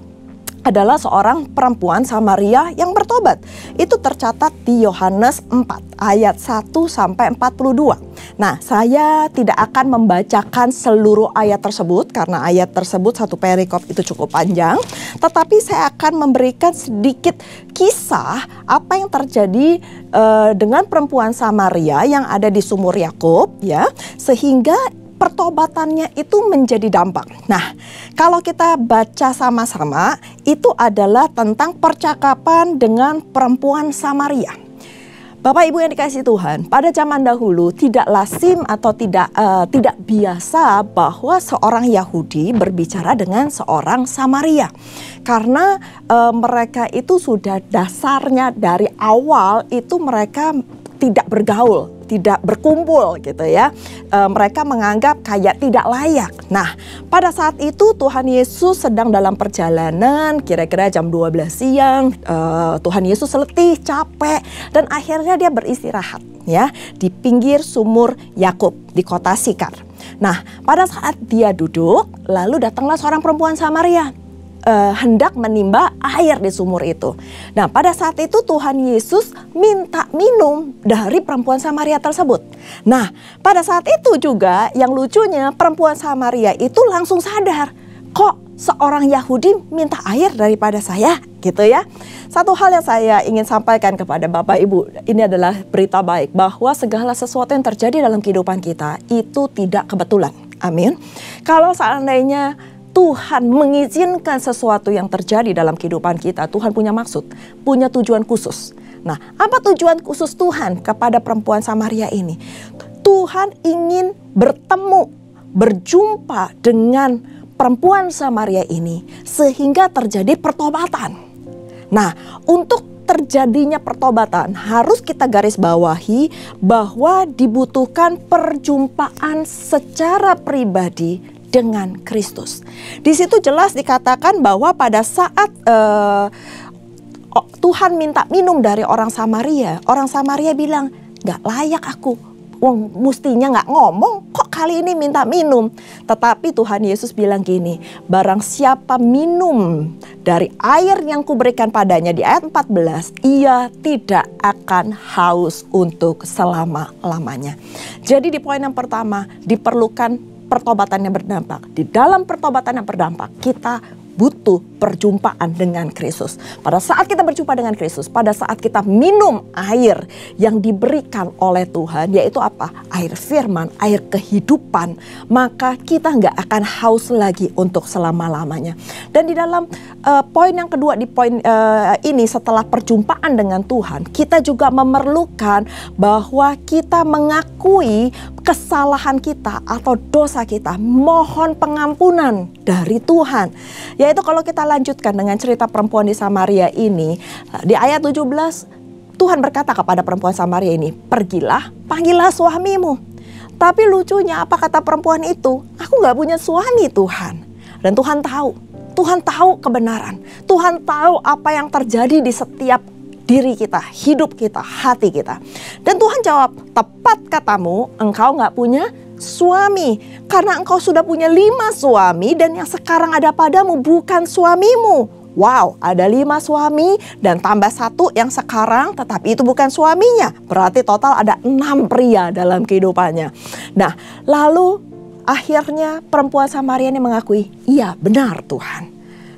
adalah seorang perempuan Samaria yang bertobat. Itu tercatat di Yohanes 4 ayat 1 sampai 42. Nah, saya tidak akan membacakan seluruh ayat tersebut karena ayat tersebut satu perikop itu cukup panjang, tetapi saya akan memberikan sedikit kisah apa yang terjadi dengan perempuan Samaria yang ada di sumur Yakub, ya, sehingga pertobatannya itu menjadi dampak. Nah, kalau kita baca sama-sama, itu adalah tentang percakapan dengan perempuan Samaria. Bapak Ibu yang dikasihi Tuhan, pada zaman dahulu tidak lazim atau tidak biasa bahwa seorang Yahudi berbicara dengan seorang Samaria. Karena mereka itu sudah dasarnya dari awal itu mereka tidak bergaul, tidak berkumpul gitu ya. Mereka menganggap kayak tidak layak. Nah, pada saat itu Tuhan Yesus sedang dalam perjalanan, kira-kira jam 12 siang. Tuhan Yesus letih, capek, dan akhirnya dia beristirahat ya di pinggir sumur Yakub di kota Sikar. Nah, pada saat dia duduk, lalu datanglah seorang perempuan Samaria hendak menimba air di sumur itu. Nah, pada saat itu Tuhan Yesus minta minum dari perempuan Samaria tersebut. Nah, pada saat itu juga yang lucunya perempuan Samaria itu langsung sadar, kok seorang Yahudi minta air daripada saya gitu ya. Satu hal yang saya ingin sampaikan kepada Bapak Ibu, ini adalah berita baik bahwa segala sesuatu yang terjadi dalam kehidupan kita itu tidak kebetulan. Amin. Kalau seandainya Tuhan mengizinkan sesuatu yang terjadi dalam kehidupan kita, Tuhan punya maksud, punya tujuan khusus. Nah, apa tujuan khusus Tuhan kepada perempuan Samaria ini? Tuhan ingin berjumpa dengan perempuan Samaria ini sehingga terjadi pertobatan. Nah, untuk terjadinya pertobatan harus kita garis bawahi bahwa dibutuhkan perjumpaan secara pribadi dengan Kristus. Di situ jelas dikatakan bahwa pada saat Tuhan minta minum dari orang Samaria bilang, "Gak layak aku, mestinya gak ngomong, kok kali ini minta minum." Tetapi Tuhan Yesus bilang gini, barang siapa minum dari air yang kuberikan padanya di ayat 14, ia tidak akan haus untuk selama-lamanya. Jadi di poin yang pertama, diperlukan pertobatan yang berdampak. Di dalam pertobatan yang berdampak, kita butuh perjumpaan dengan Kristus. Pada saat kita berjumpa dengan Kristus, pada saat kita minum air yang diberikan oleh Tuhan, yaitu apa? Air firman, air kehidupan, maka kita nggak akan haus lagi untuk selama-lamanya. Dan di dalam poin yang kedua, di poin ini setelah perjumpaan dengan Tuhan, kita juga memerlukan bahwa kita mengakui kesalahan kita atau dosa kita, mohon pengampunan dari Tuhan. Yaitu kalau kita lanjutkan dengan cerita perempuan di Samaria ini, di ayat 17 Tuhan berkata kepada perempuan Samaria ini, "Pergilah, panggillah suamimu." Tapi lucunya apa kata perempuan itu? "Aku gak punya suami, Tuhan." Dan Tuhan tahu kebenaran. Tuhan tahu apa yang terjadi di setiap diri kita, hidup kita, hati kita. Dan Tuhan jawab, "Tepat katamu, engkau gak punya suami. Karena engkau sudah punya 5 suami dan yang sekarang ada padamu bukan suamimu." Wow, ada 5 suami dan tambah 1 yang sekarang tetapi itu bukan suaminya. Berarti total ada 6 pria dalam kehidupannya. Nah, lalu akhirnya perempuan Samaria ini mengakui, "Iya benar Tuhan."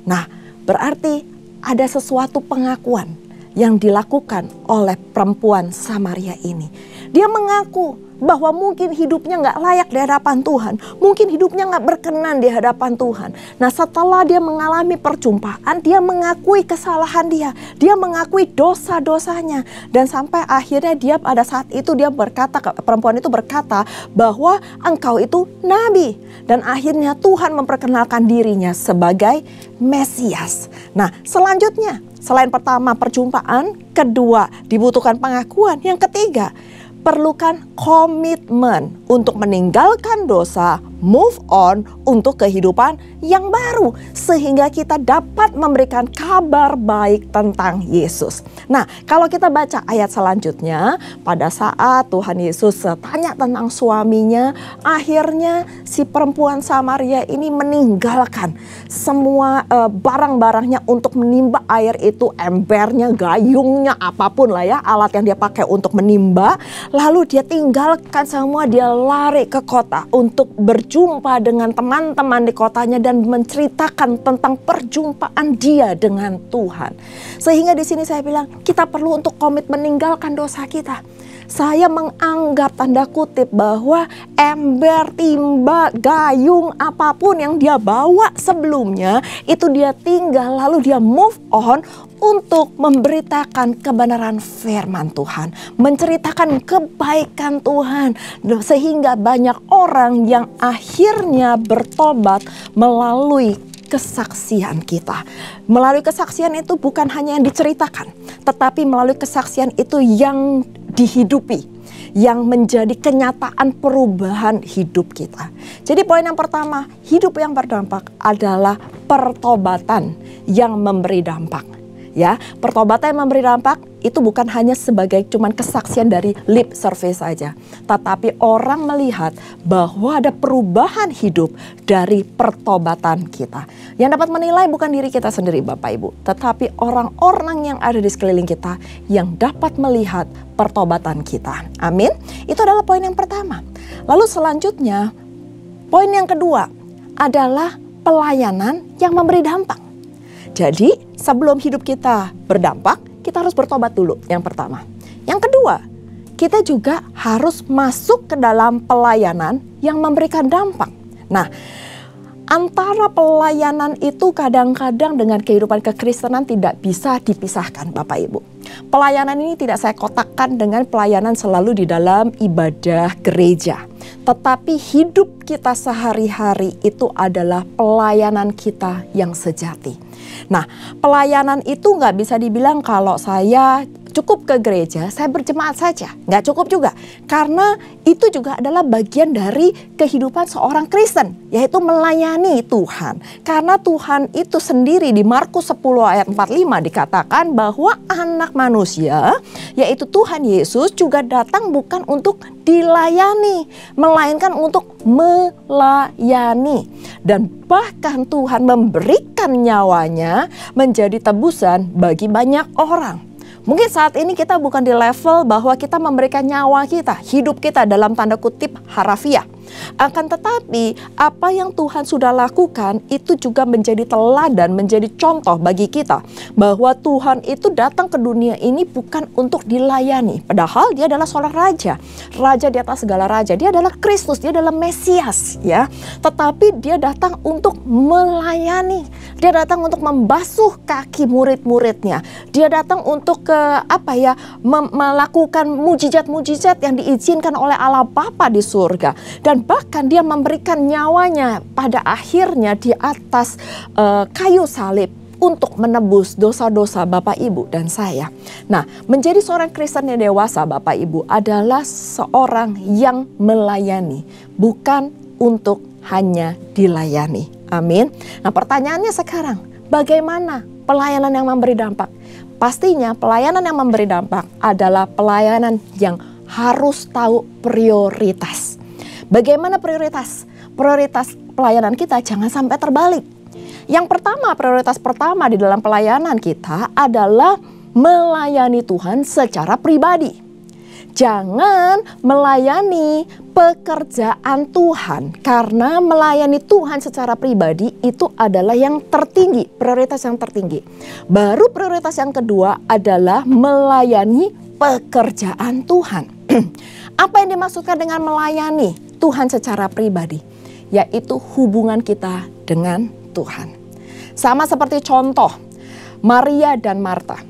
Nah, berarti ada sesuatu pengakuan yang dilakukan oleh perempuan Samaria ini. Dia mengaku bahwa mungkin hidupnya nggak layak di hadapan Tuhan. Mungkin hidupnya nggak berkenan di hadapan Tuhan. Nah, setelah dia mengalami perjumpaan, dia mengakui kesalahan dia. Dia mengakui dosa-dosanya. Dan sampai akhirnya dia pada saat itu dia berkata, perempuan itu berkata bahwa engkau itu nabi. Dan akhirnya Tuhan memperkenalkan dirinya sebagai Mesias. Nah, selanjutnya, selain pertama perjumpaan, kedua dibutuhkan pengakuan, yang ketiga perlukan komitmen untuk meninggalkan dosa, move on untuk kehidupan yang baru. Sehingga kita dapat memberikan kabar baik tentang Yesus. Nah, kalau kita baca ayat selanjutnya, pada saat Tuhan Yesus tanya tentang suaminya, akhirnya si perempuan Samaria ini meninggalkan semua barang-barangnya untuk menimba air itu, embernya, gayungnya, apapun lah ya, alat yang dia pakai untuk menimba. Lalu dia tinggalkan semua, dia lari ke kota untuk berjumpa dengan teman-teman di kotanya dan menceritakan tentang perjumpaan dia dengan Tuhan. Sehingga di sini saya bilang kita perlu untuk komit meninggalkan dosa kita. Saya menganggap tanda kutip bahwa ember, timba, gayung, apapun yang dia bawa sebelumnya itu dia tinggal, lalu dia move on untuk memberitakan kebenaran firman Tuhan, menceritakan kebaikan Tuhan, sehingga banyak orang yang akhirnya bertobat melalui kesaksian kita. Melalui kesaksian itu bukan hanya yang diceritakan, tetapi melalui kesaksian itu yang dihidupi, yang menjadi kenyataan perubahan hidup kita. Jadi poin yang pertama, hidup yang berdampak adalah pertobatan yang memberi dampak. Ya, pertobatan yang memberi dampak itu bukan hanya sebagai cuman kesaksian dari lip service saja, tetapi orang melihat bahwa ada perubahan hidup dari pertobatan kita. Yang dapat menilai bukan diri kita sendiri Bapak Ibu, tetapi orang-orang yang ada di sekeliling kita yang dapat melihat pertobatan kita. Amin. Itu adalah poin yang pertama. Lalu selanjutnya, poin yang kedua adalah pelayanan yang memberi dampak. Jadi sebelum hidup kita berdampak, kita harus bertobat dulu, yang pertama. Yang kedua, kita juga harus masuk ke dalam pelayanan yang memberikan dampak. Nah, antara pelayanan itu kadang-kadang dengan kehidupan kekristenan tidak bisa dipisahkan Bapak Ibu. Pelayanan ini tidak saya kotakkan dengan pelayanan selalu di dalam ibadah gereja. Tetapi hidup kita sehari-hari itu adalah pelayanan kita yang sejati. Nah, pelayanan itu nggak bisa dibilang kalau saya cukup ke gereja, saya berjemaat saja. Nggak cukup juga. Karena itu juga adalah bagian dari kehidupan seorang Kristen, yaitu melayani Tuhan. Karena Tuhan itu sendiri di Markus 10 ayat 45 dikatakan bahwa anak manusia, yaitu Tuhan Yesus juga datang bukan untuk dilayani, melainkan untuk melayani. Dan bahkan Tuhan memberikan nyawanya menjadi tebusan bagi banyak orang. Mungkin saat ini kita bukan di level bahwa kita memberikan nyawa kita, hidup kita dalam tanda kutip harafiah. Akan tetapi apa yang Tuhan sudah lakukan itu juga menjadi teladan, menjadi contoh bagi kita. Bahwa Tuhan itu datang ke dunia ini bukan untuk dilayani. Padahal dia adalah seorang raja. Raja di atas segala raja. Dia adalah Kristus, dia adalah Mesias, ya. Tetapi dia datang untuk melayani. Dia datang untuk membasuh kaki murid-muridnya. Dia datang untuk melakukan mujizat-mujizat yang diizinkan oleh Allah Bapa di surga. Dan bahkan dia memberikan nyawanya pada akhirnya di atas kayu salib untuk menebus dosa-dosa Bapak Ibu dan saya. Nah, menjadi seorang Kristen yang dewasa Bapak Ibu adalah seorang yang melayani, bukan untuk hanya dilayani. Amin. Nah, pertanyaannya sekarang, bagaimana pelayanan yang memberi dampak? Pastinya pelayanan yang memberi dampak adalah pelayanan yang harus tahu prioritas. Bagaimana prioritas? Prioritas pelayanan kita jangan sampai terbalik. Yang pertama, prioritas pertama di dalam pelayanan kita adalah melayani Tuhan secara pribadi. Jangan melayani pekerjaan Tuhan, karena melayani Tuhan secara pribadi itu adalah yang tertinggi, prioritas yang tertinggi. Baru prioritas yang kedua adalah melayani pekerjaan Tuhan. Apa yang dimaksudkan dengan melayani Tuhan secara pribadi? Yaitu hubungan kita dengan Tuhan. Sama seperti contoh Maria dan Marta.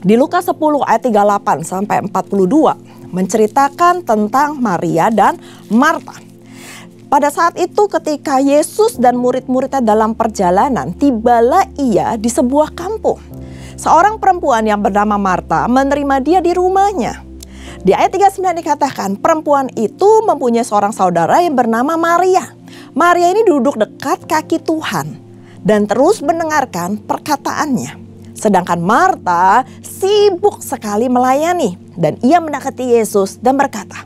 Di Lukas 10 ayat 38 sampai 42 menceritakan tentang Maria dan Marta. Pada saat itu ketika Yesus dan murid-muridnya dalam perjalanan, tibalah ia di sebuah kampung. Seorang perempuan yang bernama Marta menerima dia di rumahnya. Di ayat 39 dikatakan perempuan itu mempunyai seorang saudara yang bernama Maria. Maria ini duduk dekat kaki Tuhan dan terus mendengarkan perkataannya. Sedangkan Marta sibuk sekali melayani dan ia mendekati Yesus dan berkata,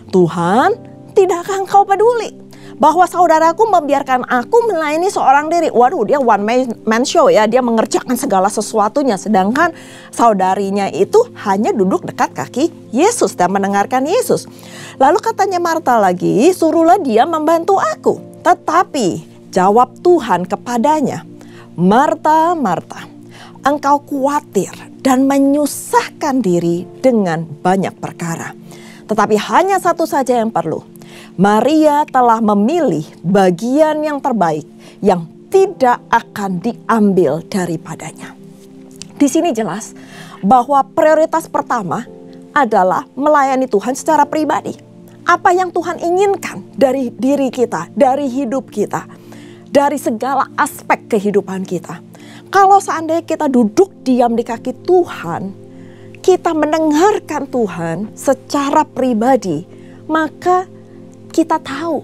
"Tuhan, tidakkah engkau peduli bahwa saudaraku membiarkan aku melayani seorang diri?" Waduh, dia one man show ya, dia mengerjakan segala sesuatunya. Sedangkan saudarinya itu hanya duduk dekat kaki Yesus dan mendengarkan Yesus. Lalu katanya Marta lagi, "Suruhlah dia membantu aku." Tetapi jawab Tuhan kepadanya, "Marta, Marta, engkau khawatir dan menyusahkan diri dengan banyak perkara. Tetapi hanya satu saja yang perlu. Maria telah memilih bagian yang terbaik yang tidak akan diambil daripadanya." Di sini jelas bahwa prioritas pertama adalah melayani Tuhan secara pribadi. Apa yang Tuhan inginkan dari diri kita, dari hidup kita, dari segala aspek kehidupan kita. Kalau seandainya kita duduk diam di kaki Tuhan, kita mendengarkan Tuhan secara pribadi, maka kita tahu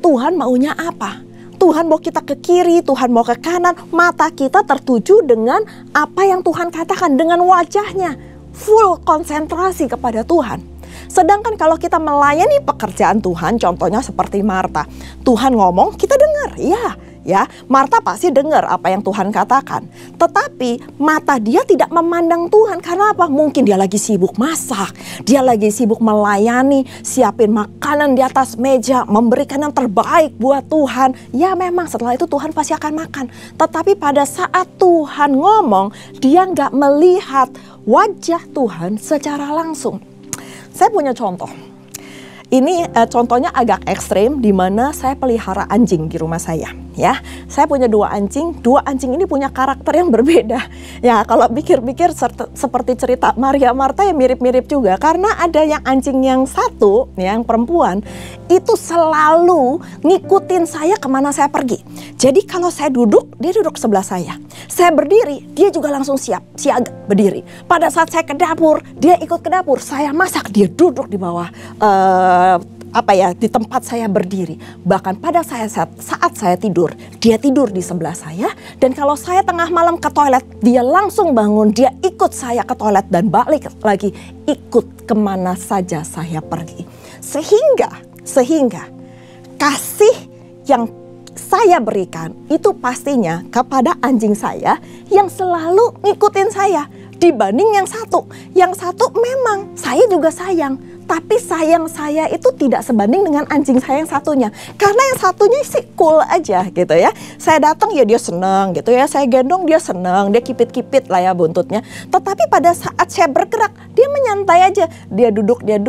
Tuhan maunya apa. Tuhan mau kita ke kiri, Tuhan mau ke kanan, mata kita tertuju dengan apa yang Tuhan katakan, dengan wajahnya. Full konsentrasi kepada Tuhan. Sedangkan kalau kita melayani pekerjaan Tuhan, contohnya seperti Marta. Tuhan ngomong, kita dengar, ya, Marta pasti dengar apa yang Tuhan katakan. Tetapi mata dia tidak memandang Tuhan. Karena apa? Mungkin dia lagi sibuk masak, dia lagi sibuk melayani, siapin makanan di atas meja, memberikan yang terbaik buat Tuhan. Ya memang setelah itu Tuhan pasti akan makan. Tetapi pada saat Tuhan ngomong, dia nggak melihat wajah Tuhan secara langsung. Saya punya contoh. Ini contohnya agak ekstrim, di mana saya pelihara anjing di rumah saya. Ya, saya punya dua anjing ini punya karakter yang berbeda. Ya, kalau pikir-pikir seperti cerita Maria Marta ya mirip-mirip juga. Karena ada yang anjing yang satu, yang perempuan, itu selalu ngikutin saya kemana saya pergi. Jadi kalau saya duduk, dia duduk sebelah saya. Saya berdiri, dia juga langsung siaga berdiri. Pada saat saya ke dapur, dia ikut ke dapur. Saya masak, dia duduk di bawah di tempat saya berdiri. Bahkan pada saat saya tidur, dia tidur di sebelah saya. Dan kalau saya tengah malam ke toilet, dia langsung bangun, dia ikut saya ke toilet dan balik lagi, ikut kemana saja saya pergi. Sehingga kasih yang saya berikan itu pastinya kepada anjing saya yang selalu ngikutin saya dibanding yang satu. Yang satu memang saya juga sayang, tapi sayang saya itu tidak sebanding dengan anjing saya yang satunya. Karena yang satunya sih cool aja gitu ya. Saya datang ya dia senang gitu ya. Saya gendong dia senang, dia kipit-kipit lah ya buntutnya. Tetapi pada saat saya bergerak, dia menyantai aja. Dia duduk, dia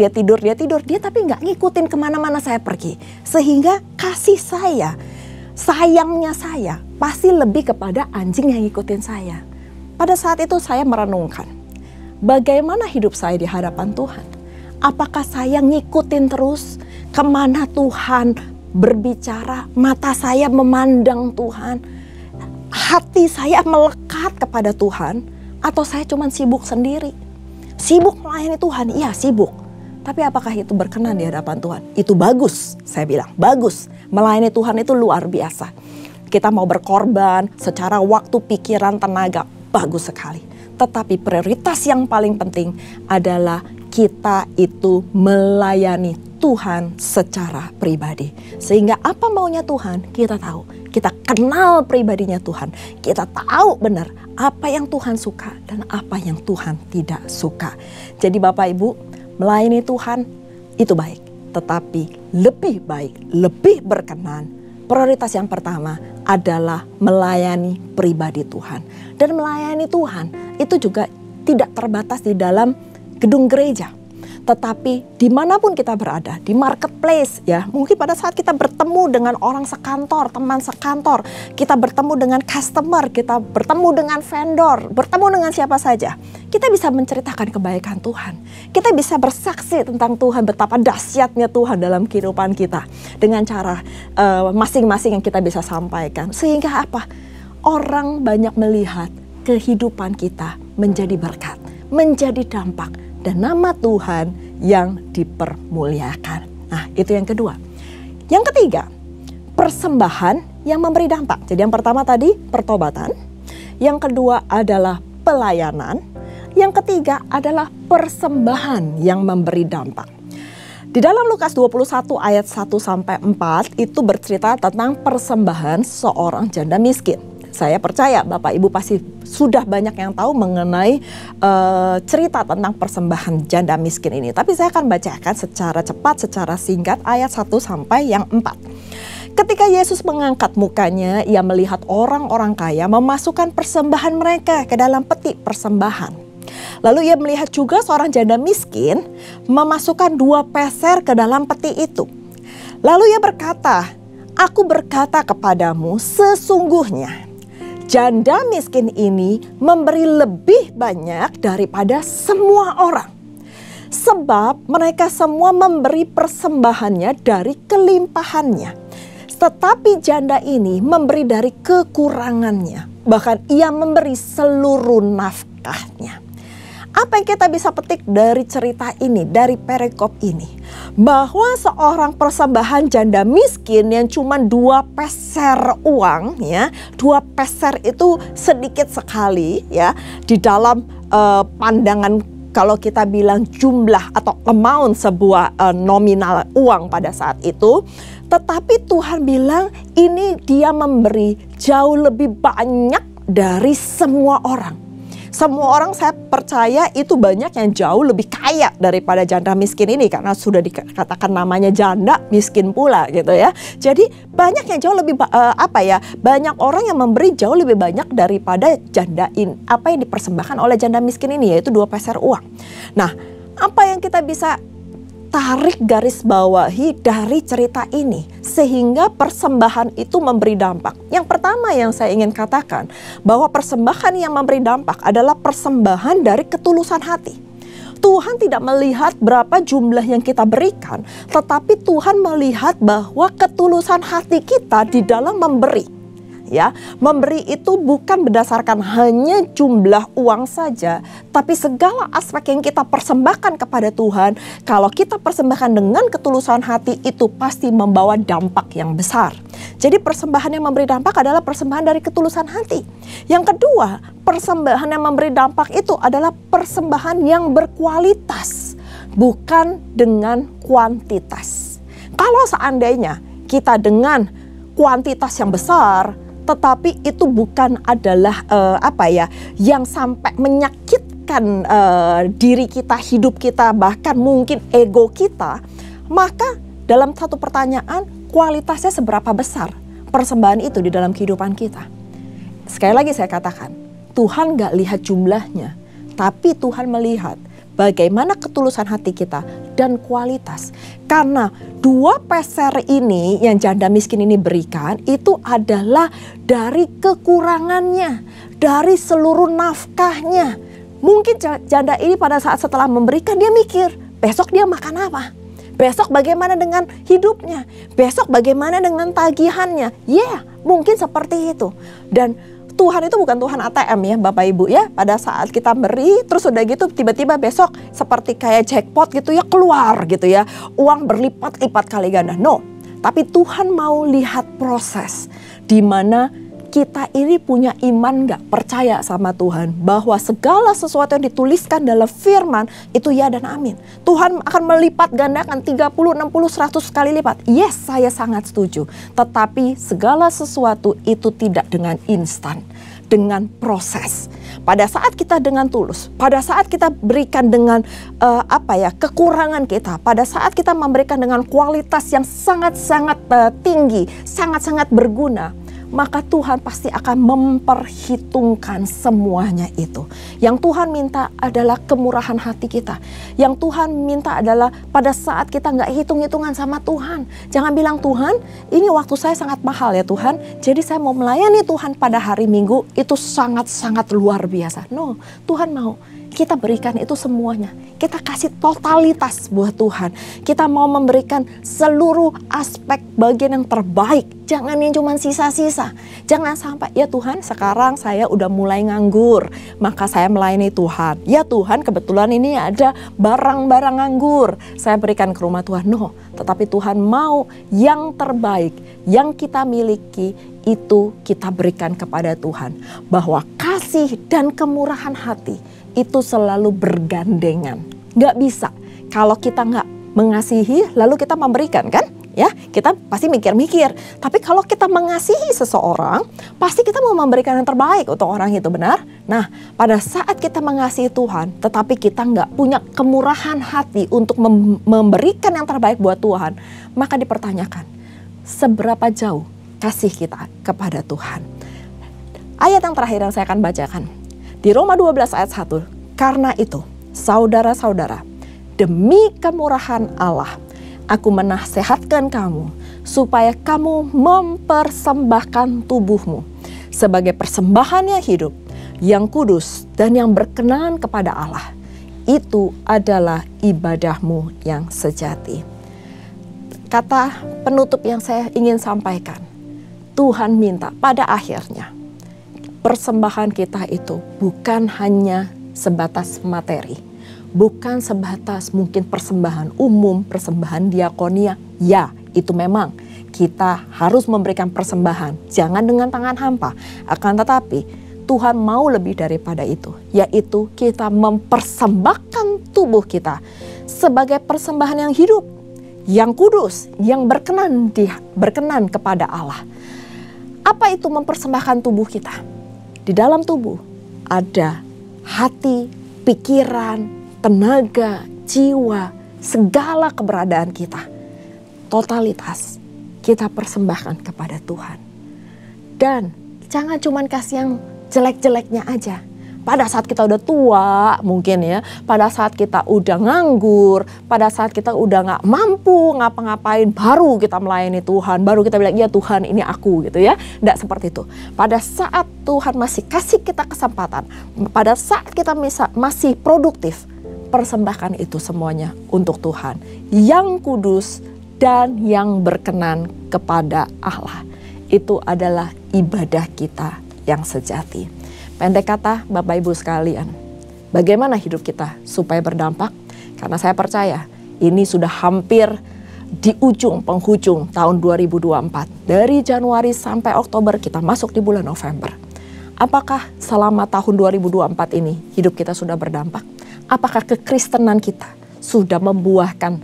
tidur. Dia tapi nggak ngikutin kemana-mana saya pergi. Sehingga kasih saya, sayangnya saya pasti lebih kepada anjing yang ngikutin saya. Pada saat itu saya merenungkan, bagaimana hidup saya di hadapan Tuhan. Apakah saya ngikutin terus kemana Tuhan berbicara, mata saya memandang Tuhan, hati saya melekat kepada Tuhan, atau saya cuma sibuk sendiri? Sibuk melayani Tuhan, iya sibuk. Tapi apakah itu berkenan di hadapan Tuhan? Itu bagus, saya bilang, bagus. Melayani Tuhan itu luar biasa. Kita mau berkorban secara waktu, pikiran, tenaga, bagus sekali. Tetapi prioritas yang paling penting adalah kita itu melayani Tuhan secara pribadi. Sehingga apa maunya Tuhan kita tahu. Kita kenal pribadinya Tuhan. Kita tahu benar apa yang Tuhan suka dan apa yang Tuhan tidak suka. Jadi Bapak Ibu, Melayani Tuhan itu baik, tetapi lebih baik, lebih berkenan. Prioritas yang pertama adalah melayani pribadi Tuhan. Dan melayani Tuhan itu juga tidak terbatas di dalam gedung gereja. Tetapi dimanapun kita berada, di marketplace ya, mungkin pada saat kita bertemu dengan orang sekantor, teman sekantor, kita bertemu dengan customer, kita bertemu dengan vendor, bertemu dengan siapa saja, kita bisa menceritakan kebaikan Tuhan. Kita bisa bersaksi tentang Tuhan, betapa dahsyatnya Tuhan dalam kehidupan kita. Dengan cara masing-masing yang kita bisa sampaikan. Sehingga apa? Orang banyak melihat kehidupan kita menjadi berkat, menjadi dampak. Dan nama Tuhan yang dipermuliakan. Nah, itu yang kedua. Yang ketiga, persembahan yang memberi dampak. Jadi yang pertama tadi pertobatan. Yang kedua adalah pelayanan. Yang ketiga adalah persembahan yang memberi dampak. Di dalam Lukas 21 ayat 1-4 itu bercerita tentang persembahan seorang janda miskin. Saya percaya Bapak Ibu pasti sudah banyak yang tahu mengenai cerita tentang persembahan janda miskin ini. Tapi saya akan bacakan secara cepat, secara singkat ayat 1 sampai yang 4. Ketika Yesus mengangkat mukanya, ia melihat orang-orang kaya memasukkan persembahan mereka ke dalam peti persembahan. Lalu ia melihat juga seorang janda miskin memasukkan 2 peser ke dalam peti itu. Lalu ia berkata, "Aku berkata kepadamu, sesungguhnya janda miskin ini memberi lebih banyak daripada semua orang. Sebab mereka semua memberi persembahannya dari kelimpahannya. Tetapi janda ini memberi dari kekurangannya. Bahkan ia memberi seluruh nafkahnya." Apa yang kita bisa petik dari cerita ini, dari perikop ini? Bahwa seorang persembahan janda miskin yang cuma 2 peser uang ya. 2 peser itu sedikit sekali ya. Di dalam pandangan kalau kita bilang jumlah atau amount sebuah nominal uang pada saat itu. Tetapi Tuhan bilang ini dia memberi jauh lebih banyak dari semua orang. Semua orang saya percaya itu banyak yang jauh lebih kaya daripada janda miskin ini. Karena sudah dikatakan namanya janda miskin pula gitu ya. Jadi banyak yang jauh lebih banyak orang yang memberi jauh lebih banyak daripada janda apa yang dipersembahkan oleh janda miskin ini, yaitu 2 peser uang. Nah, apa yang kita bisa tarik garis bawahi dari cerita ini sehingga persembahan itu memberi dampak? Yang pertama yang saya ingin katakan bahwa persembahan yang memberi dampak adalah persembahan dari ketulusan hati. Tuhan tidak melihat berapa jumlah yang kita berikan, tetapi Tuhan melihat bahwa ketulusan hati kita di dalam memberi. Ya, memberi itu bukan berdasarkan hanya jumlah uang saja, tapi segala aspek yang kita persembahkan kepada Tuhan. Kalau kita persembahkan dengan ketulusan hati, itu pasti membawa dampak yang besar. Jadi persembahan yang memberi dampak adalah persembahan dari ketulusan hati. Yang kedua, persembahan yang memberi dampak itu adalah persembahan yang berkualitas, bukan dengan kuantitas. Kalau seandainya kita dengan kuantitas yang besar, tetapi itu bukan adalah yang sampai menyakitkan diri kita, hidup kita, bahkan mungkin ego kita, maka dalam satu pertanyaan, kualitasnya seberapa besar persembahan itu di dalam kehidupan kita? Sekali lagi saya katakan, Tuhan gak lihat jumlahnya, tapi Tuhan melihat bagaimana ketulusan hati kita dan kualitas. Karena 2 peser ini yang janda miskin ini berikan itu adalah dari kekurangannya, dari seluruh nafkahnya. Mungkin janda ini pada saat setelah memberikan dia mikir, besok dia makan apa? Besok bagaimana dengan hidupnya? Besok bagaimana dengan tagihannya? Mungkin seperti itu. Dan Tuhan itu bukan Tuhan ATM ya Bapak Ibu ya. Pada saat kita beri terus udah gitu tiba-tiba besok seperti kayak jackpot gitu ya keluar gitu ya. Uang berlipat-lipat kali ganda. No, tapi Tuhan mau lihat proses di mana kita ini punya iman gak percaya sama Tuhan. Bahwa segala sesuatu yang dituliskan dalam firman itu ya dan amin. Tuhan akan melipat gandakan 30, 60, 100 kali lipat. Yes, saya sangat setuju. Tetapi segala sesuatu itu tidak dengan instan. dengan proses. Pada saat kita dengan tulus, pada saat kita berikan dengan kekurangan kita, pada saat kita memberikan dengan kualitas yang sangat-sangat tinggi, sangat-sangat berguna, maka Tuhan pasti akan memperhitungkan semuanya itu. Yang Tuhan minta adalah kemurahan hati kita. Yang Tuhan minta adalah pada saat kita nggak hitung-hitungan sama Tuhan. Jangan bilang, Tuhan ini waktu saya sangat mahal ya Tuhan, jadi saya mau melayani Tuhan pada hari Minggu itu sangat-sangat luar biasa. No, Tuhan mau kita berikan itu semuanya. Kita kasih totalitas buat Tuhan. Kita mau memberikan seluruh aspek bagian yang terbaik. Jangan yang cuma sisa-sisa. Jangan sampai, ya Tuhan sekarang saya udah mulai nganggur, maka saya melayani Tuhan. Ya Tuhan kebetulan ini ada barang-barang nganggur, saya berikan ke rumah Tuhan. No, tetapi Tuhan mau yang terbaik, yang kita miliki itu kita berikan kepada Tuhan. Bahwa kasih dan kemurahan hati itu selalu bergandengan. Gak bisa kalau kita gak mengasihi lalu kita memberikan, kan? Ya, kita pasti mikir-mikir. Tapi kalau kita mengasihi seseorang, pasti kita mau memberikan yang terbaik untuk orang itu, benar? Nah, pada saat kita mengasihi Tuhan, tetapi kita nggak punya kemurahan hati untuk memberikan yang terbaik buat Tuhan, maka dipertanyakan, seberapa jauh kasih kita kepada Tuhan? Ayat yang terakhir yang saya akan bacakan, di Roma 12 ayat 1, karena itu, saudara-saudara, demi kemurahan Allah, aku menasehatkan kamu supaya kamu mempersembahkan tubuhmu sebagai persembahan yang hidup, yang kudus dan yang berkenan kepada Allah. Itu adalah ibadahmu yang sejati. Kata penutup yang saya ingin sampaikan, Tuhan minta pada akhirnya persembahan kita itu bukan hanya sebatas materi. Bukan sebatas mungkin persembahan umum, persembahan diakonia. Ya, itu memang kita harus memberikan persembahan. Jangan dengan tangan hampa. Akan tetapi Tuhan mau lebih daripada itu. Yaitu kita mempersembahkan tubuh kita sebagai persembahan yang hidup, yang kudus, yang berkenan kepada Allah. Apa itu mempersembahkan tubuh kita? Di dalam tubuh ada hati, pikiran, tenaga, jiwa, segala keberadaan kita. Totalitas kita persembahkan kepada Tuhan. Dan jangan cuma kasih yang jelek-jeleknya aja. Pada saat kita udah tua mungkin ya, pada saat kita udah nganggur, pada saat kita udah gak mampu ngapa-ngapain, baru kita melayani Tuhan, baru kita bilang, ya Tuhan ini aku gitu ya. Nggak seperti itu. Pada saat Tuhan masih kasih kita kesempatan, pada saat kita masih produktif, persembahkan itu semuanya untuk Tuhan. Yang kudus dan yang berkenan kepada Allah. Itu adalah ibadah kita yang sejati. Pendek kata Bapak Ibu sekalian, bagaimana hidup kita supaya berdampak? Karena saya percaya ini sudah hampir di penghujung tahun 2024. Dari Januari sampai Oktober kita masuk di bulan November. Apakah selama tahun 2024 ini hidup kita sudah berdampak? Apakah kekristenan kita sudah membuahkan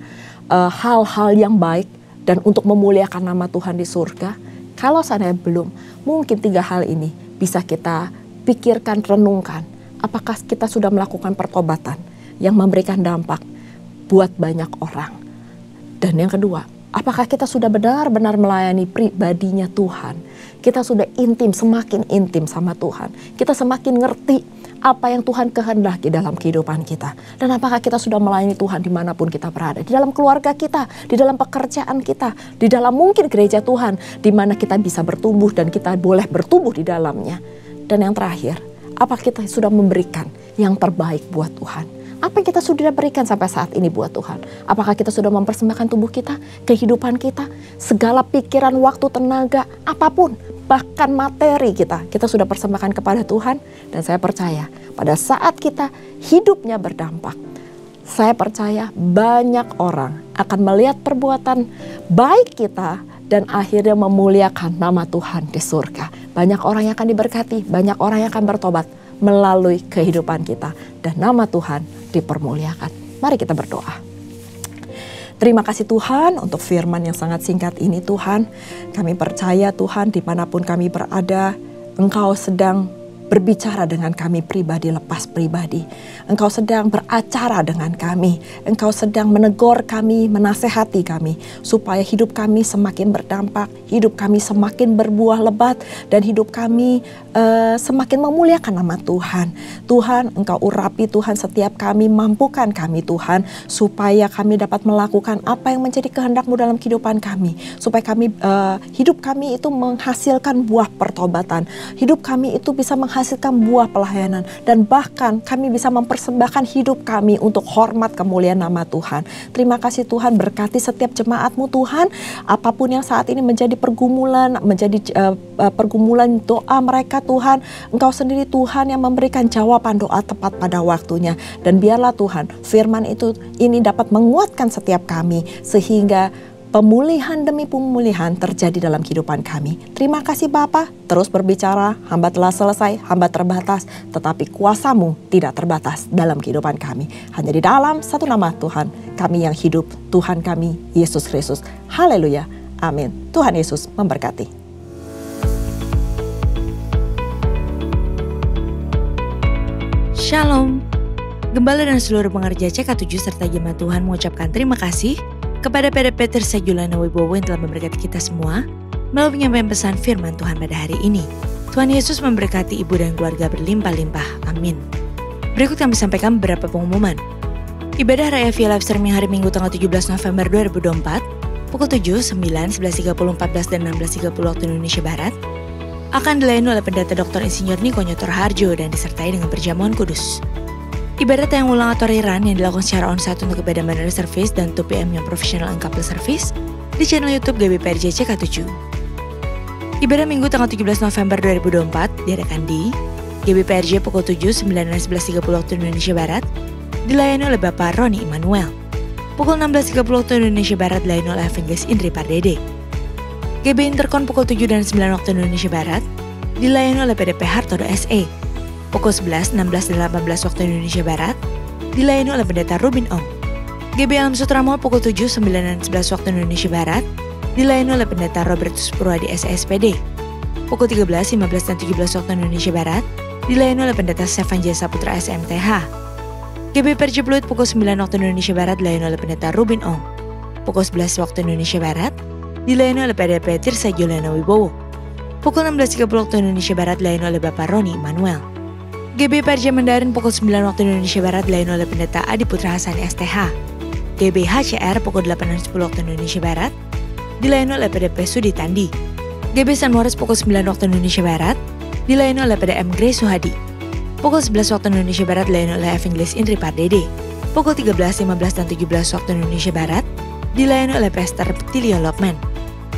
hal-hal yang baik dan untuk memuliakan nama Tuhan di surga? Kalau seandainya belum, mungkin 3 hal ini bisa kita pikirkan, renungkan. Apakah kita sudah melakukan pertobatan yang memberikan dampak buat banyak orang? Dan yang kedua, apakah kita sudah benar-benar melayani pribadinya Tuhan? Kita sudah intim, semakin intim sama Tuhan. Kita semakin ngerti apa yang Tuhan kehendaki dalam kehidupan kita. Dan apakah kita sudah melayani Tuhan dimanapun kita berada. Di dalam keluarga kita, di dalam pekerjaan kita, di dalam mungkin gereja Tuhan. Di mana kita bisa bertumbuh dan kita boleh bertumbuh di dalamnya. Dan yang terakhir, apa kita sudah memberikan yang terbaik buat Tuhan? Apa yang kita sudah berikan sampai saat ini buat Tuhan? Apakah kita sudah mempersembahkan tubuh kita, kehidupan kita, segala pikiran, waktu, tenaga, apapun, bahkan materi kita sudah persembahkan kepada Tuhan? Dan saya percaya pada saat kita hidupnya berdampak, saya percaya banyak orang akan melihat perbuatan baik kita dan akhirnya memuliakan nama Tuhan di surga. Banyak orang yang akan diberkati, banyak orang yang akan bertobat melalui kehidupan kita. Dan nama Tuhan dipermuliakan. Mari kita berdoa. Terima kasih Tuhan untuk firman yang sangat singkat ini Tuhan. Kami percaya Tuhan dimanapun kami berada, Engkau sedang berbicara dengan kami pribadi lepas pribadi. Engkau sedang beracara dengan kami. Engkau sedang menegur kami, menasehati kami. Supaya hidup kami semakin berdampak, hidup kami semakin berbuah lebat, dan hidup kami semakin memuliakan nama Tuhan. Tuhan, Engkau urapi Tuhan setiap kami, mampukan kami Tuhan, supaya kami dapat melakukan apa yang menjadi kehendak-Mu dalam kehidupan kami. Supaya kami, hidup kami itu menghasilkan buah pertobatan. Hidup kami itu bisa menghasilkan buah pelayanan. Dan bahkan kami bisa mempersembahkan hidup kami untuk hormat kemuliaan nama Tuhan. Terima kasih Tuhan, berkati setiap jemaat-Mu Tuhan. Apapun yang saat ini menjadi pergumulan, pergumulan doa mereka Tuhan, Engkau sendiri Tuhan yang memberikan jawaban doa tepat pada waktunya. Dan biarlah Tuhan, firman ini dapat menguatkan setiap kami, sehingga pemulihan demi pemulihan terjadi dalam kehidupan kami. Terima kasih Bapa, terus berbicara, hamba telah selesai, hamba terbatas, tetapi kuasa-Mu tidak terbatas dalam kehidupan kami. Hanya di dalam satu nama Tuhan, kami yang hidup, Tuhan kami, Yesus Kristus. Haleluya, amin. Tuhan Yesus memberkati. Shalom. Gembala dan seluruh pengerja CK7 serta jemaat Tuhan mengucapkan terima kasih kepada PDP Tirsa Julana Wibowo yang telah memberkati kita semua melalui penyampaian pesan firman Tuhan pada hari ini. Tuhan Yesus memberkati ibu dan keluarga berlimpah-limpah. Amin. Berikut kami sampaikan beberapa pengumuman. Ibadah Raya via live streaming hari Minggu tanggal 17 November 2024 pukul 7, 9, 11.30, 14, dan 16.30 waktu Indonesia Barat akan dilayani oleh Pendeta Dr. Insinyur Niko Nyotor Harjo dan disertai dengan perjamuan kudus. Ibadah tayang ulang atau rerun yang dilakukan secara onsite untuk ibadah Mandatory Service dan 2PM yang profesional and couple service di channel YouTube GBPRJ CK7. Ibadah Minggu tanggal 17 November 2024 diadakan di GBPRJ pukul 7, 9, dan 11.30 waktu Indonesia Barat dilayani oleh Bapak Roni Immanuel. Pukul 16.30 waktu Indonesia Barat dilayani oleh Evangelis Indri Pardede. GB Intercon pukul 7 dan 9 waktu Indonesia Barat dilayani oleh PDP Hartodo SE. Pukul 11, 16, dan 18 waktu Indonesia Barat dilayani oleh Pendeta Rubin Ong. GB Alam Sutra Mall pukul 7, 9, dan 11 waktu Indonesia Barat dilayani oleh Pendeta Robertus Purwadi SSPD. Pukul 13, 15, dan 17 waktu Indonesia Barat dilayani oleh Pendeta Stefan Jasa Putra SMTH. GB PRJ Pluit pukul 9 waktu Indonesia Barat dilayani oleh Pendeta Rubin Ong. Pukul 11 waktu Indonesia Barat dilayani oleh PDP Tirsa Julana Wibowo. Pukul 16.30 waktu Indonesia Barat dilayani oleh Bapak Roni Immanuel. GB PRJ Mandarin pukul 9 waktu Indonesia Barat dilayani oleh Pendeta Adi Putra Hasani STH. GB HCR pukul 8.10 waktu Indonesia Barat dilayani oleh PDP Sudi Tandi. GB San Moritz pukul 9 waktu Indonesia Barat dilayani oleh PDM Grace Suhadi. Pukul 11 waktu Indonesia Barat dilayani oleh Evangelis Indri Pardede. Pukul 13, 15, dan 17 waktu Indonesia Barat dilayani oleh Pastor Tilio Lokman.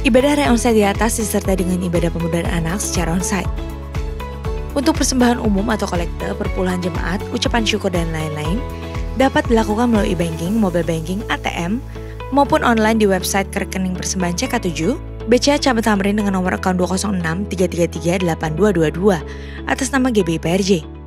Ibadah Raya onsite di atas disertai dengan ibadah pemudaan anak secara onsite. Untuk persembahan umum atau kolekte, perpuluhan jemaat, ucapan syukur, dan lain-lain dapat dilakukan melalui e-banking, mobile banking, ATM, maupun online di website rekening persembahan CK7, BCA Camat Tamrin dengan nomor akun 206 333 8222 atas nama GBI PRJ.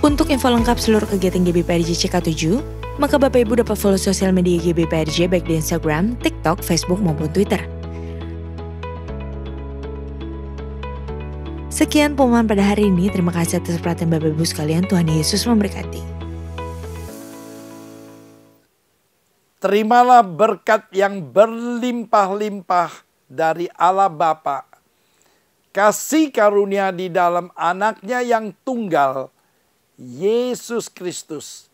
Untuk info lengkap seluruh kegiatan GBPRJ CK7, maka Bapak Ibu dapat follow sosial media GBPRJ baik di Instagram, TikTok, Facebook, maupun Twitter. Sekian pengumuman pada hari ini. Terima kasih atas perhatian Bapak Ibu sekalian. Tuhan Yesus memberkati. Terimalah berkat yang berlimpah-limpah dari Allah Bapa, kasih karunia di dalam anaknya yang tunggal, Yesus Kristus.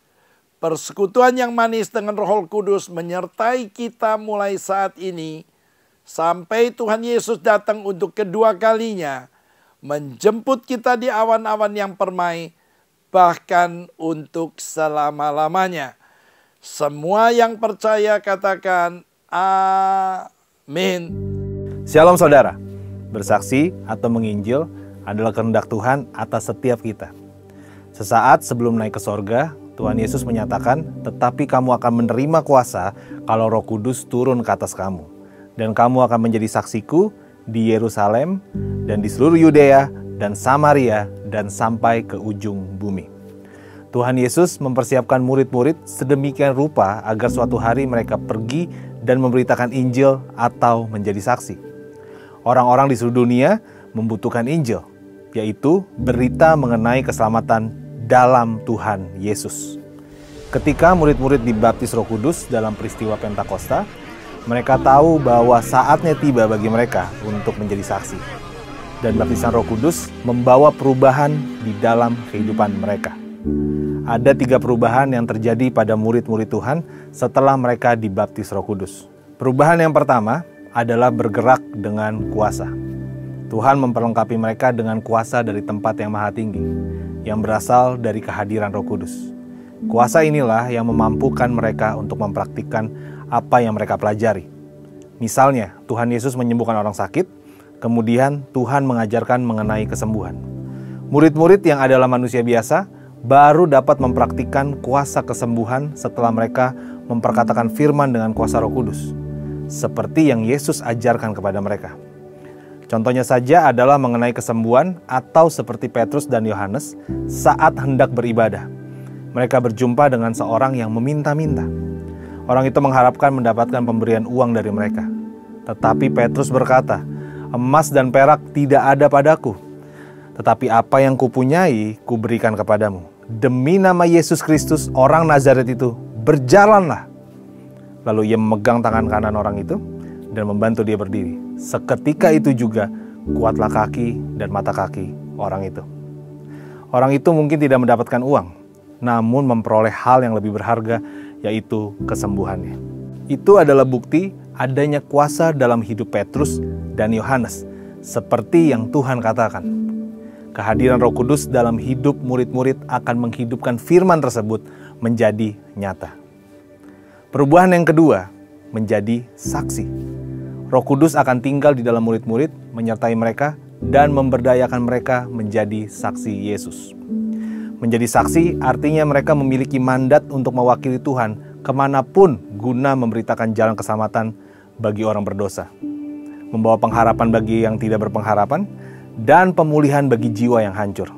Persekutuan yang manis dengan Roh Kudus menyertai kita mulai saat ini sampai Tuhan Yesus datang untuk kedua kalinya, menjemput kita di awan-awan yang permai, bahkan untuk selama-lamanya. Semua yang percaya katakan amin. Shalom saudara, bersaksi atau menginjil adalah kehendak Tuhan atas setiap kita. Sesaat sebelum naik ke sorga, Tuhan Yesus menyatakan, tetapi kamu akan menerima kuasa kalau Roh Kudus turun ke atas kamu. Dan kamu akan menjadi saksiku di Yerusalem dan di seluruh Yudea dan Samaria dan sampai ke ujung bumi. Tuhan Yesus mempersiapkan murid-murid sedemikian rupa agar suatu hari mereka pergi dan memberitakan Injil atau menjadi saksi. Orang-orang di seluruh dunia membutuhkan Injil, yaitu berita mengenai keselamatan dalam Tuhan Yesus. Ketika murid-murid dibaptis Roh Kudus dalam peristiwa Pentakosta, mereka tahu bahwa saatnya tiba bagi mereka untuk menjadi saksi. Dan baptisan Roh Kudus membawa perubahan di dalam kehidupan mereka. Ada 3 perubahan yang terjadi pada murid-murid Tuhan setelah mereka dibaptis Roh Kudus. Perubahan yang pertama adalah bergerak dengan kuasa. Tuhan memperlengkapi mereka dengan kuasa dari tempat yang maha tinggi, yang berasal dari kehadiran Roh Kudus. Kuasa inilah yang memampukan mereka untuk mempraktikkan apa yang mereka pelajari. Misalnya, Tuhan Yesus menyembuhkan orang sakit, kemudian Tuhan mengajarkan mengenai kesembuhan. Murid-murid yang adalah manusia biasa baru dapat mempraktikkan kuasa kesembuhan setelah mereka memperkatakan firman dengan kuasa Roh Kudus, seperti yang Yesus ajarkan kepada mereka. Contohnya saja adalah mengenai kesembuhan atau seperti Petrus dan Yohanes saat hendak beribadah. Mereka berjumpa dengan seorang yang meminta-minta. Orang itu mengharapkan mendapatkan pemberian uang dari mereka. Tetapi Petrus berkata, "Emas dan perak tidak ada padaku. Tetapi apa yang kupunyai, kuberikan kepadamu. Demi nama Yesus Kristus, orang Nazaret itu, berjalanlah." Lalu ia memegang tangan kanan orang itu dan membantu dia berdiri. Seketika itu juga kuatlah kaki dan mata kaki orang itu. Orang itu mungkin tidak mendapatkan uang, namun memperoleh hal yang lebih berharga, yaitu kesembuhannya. Itu adalah bukti adanya kuasa dalam hidup Petrus dan Yohanes, seperti yang Tuhan katakan. Kehadiran Roh Kudus dalam hidup murid-murid akan menghidupkan firman tersebut menjadi nyata. Perubahan yang kedua, menjadi saksi. Roh Kudus akan tinggal di dalam murid-murid, menyertai mereka, dan memberdayakan mereka menjadi saksi Yesus. Menjadi saksi artinya mereka memiliki mandat untuk mewakili Tuhan kemanapun guna memberitakan jalan keselamatan bagi orang berdosa, membawa pengharapan bagi yang tidak berpengharapan, dan pemulihan bagi jiwa yang hancur.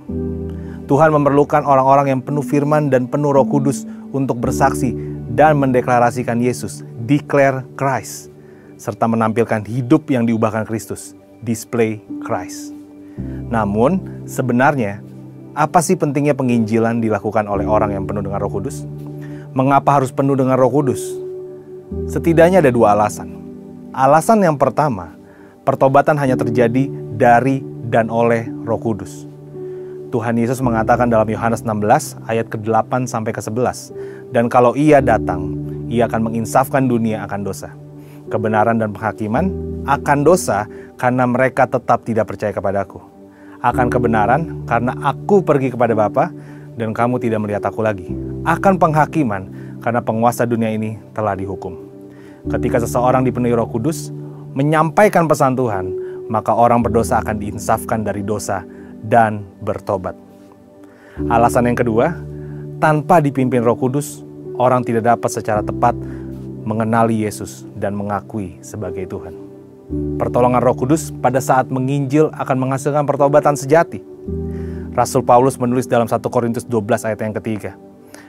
Tuhan memerlukan orang-orang yang penuh firman dan penuh Roh Kudus untuk bersaksi dan mendeklarasikan Yesus, declare Christ, serta menampilkan hidup yang diubahkan Kristus, display Christ. Namun, sebenarnya, apa sih pentingnya penginjilan dilakukan oleh orang yang penuh dengan Roh Kudus? Mengapa harus penuh dengan Roh Kudus? Setidaknya ada 2 alasan. Alasan yang pertama, pertobatan hanya terjadi dari dan oleh Roh Kudus. Tuhan Yesus mengatakan dalam Yohanes 16 ayat ke-8 sampai ke-11, "Dan kalau Ia datang, Ia akan menginsafkan dunia akan dosa, kebenaran dan penghakiman, akan dosa karena mereka tetap tidak percaya kepadaku. Akan kebenaran karena aku pergi kepada Bapa dan kamu tidak melihat aku lagi. Akan penghakiman karena penguasa dunia ini telah dihukum." Ketika seseorang dipenuhi Roh Kudus menyampaikan pesan Tuhan, maka orang berdosa akan diinsafkan dari dosa dan bertobat. Alasan yang kedua, tanpa dipimpin Roh Kudus, orang tidak dapat secara tepat mengenali Yesus dan mengakui sebagai Tuhan. Pertolongan Roh Kudus pada saat menginjil akan menghasilkan pertobatan sejati. Rasul Paulus menulis dalam 1 Korintus 12 ayat yang ketiga,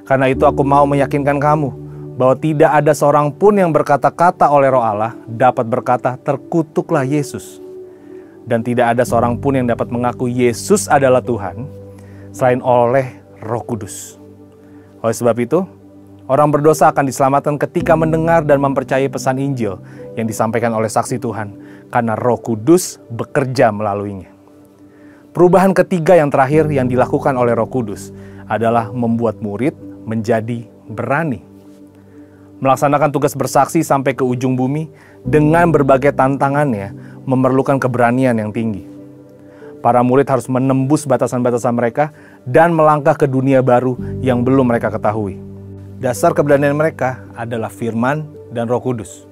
"Karena itu aku mau meyakinkan kamu bahwa tidak ada seorang pun yang berkata-kata oleh Roh Allah dapat berkata, terkutuklah Yesus. Dan tidak ada seorang pun yang dapat mengaku Yesus adalah Tuhan selain oleh Roh Kudus." Oleh sebab itu, orang berdosa akan diselamatkan ketika mendengar dan mempercayai pesan Injil yang disampaikan oleh saksi Tuhan, karena Roh Kudus bekerja melaluinya. Perubahan ketiga yang terakhir yang dilakukan oleh Roh Kudus adalah membuat murid menjadi berani. Melaksanakan tugas bersaksi sampai ke ujung bumi dengan berbagai tantangannya memerlukan keberanian yang tinggi. Para murid harus menembus batasan-batasan mereka dan melangkah ke dunia baru yang belum mereka ketahui. Dasar keberanian mereka adalah firman dan Roh Kudus.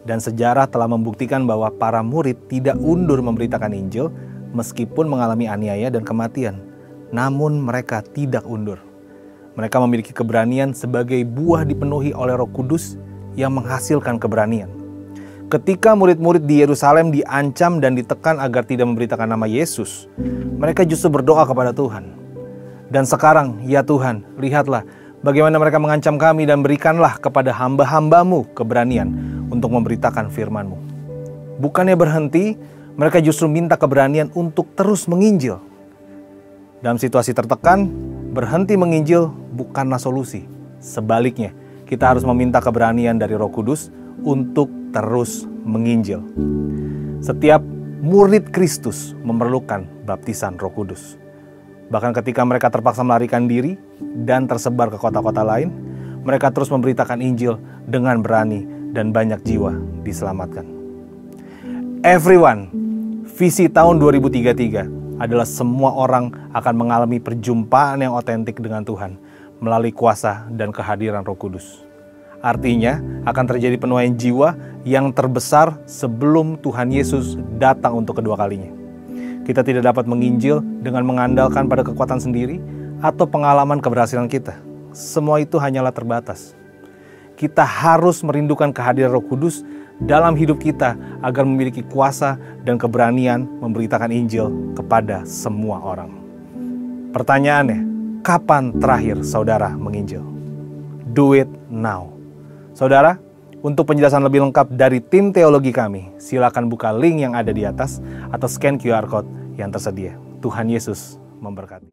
Dan sejarah telah membuktikan bahwa para murid tidak undur memberitakan Injil meskipun mengalami aniaya dan kematian. Namun mereka tidak undur. Mereka memiliki keberanian sebagai buah dipenuhi oleh Roh Kudus yang menghasilkan keberanian. Ketika murid-murid di Yerusalem diancam dan ditekan agar tidak memberitakan nama Yesus, mereka justru berdoa kepada Tuhan. Dan sekarang, ya Tuhan, lihatlah bagaimana mereka mengancam kami dan berikanlah kepada hamba-hambamu keberanian untuk memberitakan firman-Mu. Bukannya berhenti, mereka justru minta keberanian untuk terus menginjil. Dalam situasi tertekan, berhenti menginjil bukanlah solusi. Sebaliknya, kita harus meminta keberanian dari Roh Kudus untuk terus menginjil. Setiap murid Kristus memerlukan baptisan Roh Kudus. Bahkan ketika mereka terpaksa melarikan diri dan tersebar ke kota-kota lain, mereka terus memberitakan Injil dengan berani dan banyak jiwa diselamatkan. Everyone, visi tahun 2033 adalah semua orang akan mengalami perjumpaan yang otentik dengan Tuhan melalui kuasa dan kehadiran Roh Kudus. Artinya akan terjadi penuaian jiwa yang terbesar sebelum Tuhan Yesus datang untuk kedua kalinya. Kita tidak dapat menginjil dengan mengandalkan pada kekuatan sendiri atau pengalaman keberhasilan kita. Semua itu hanyalah terbatas. Kita harus merindukan kehadiran Roh Kudus dalam hidup kita agar memiliki kuasa dan keberanian memberitakan Injil kepada semua orang. Pertanyaannya, kapan terakhir saudara menginjil? Do it now. Saudara, untuk penjelasan lebih lengkap dari tim teologi kami, silakan buka link yang ada di atas atau scan QR Code yang tersedia. Tuhan Yesus memberkati.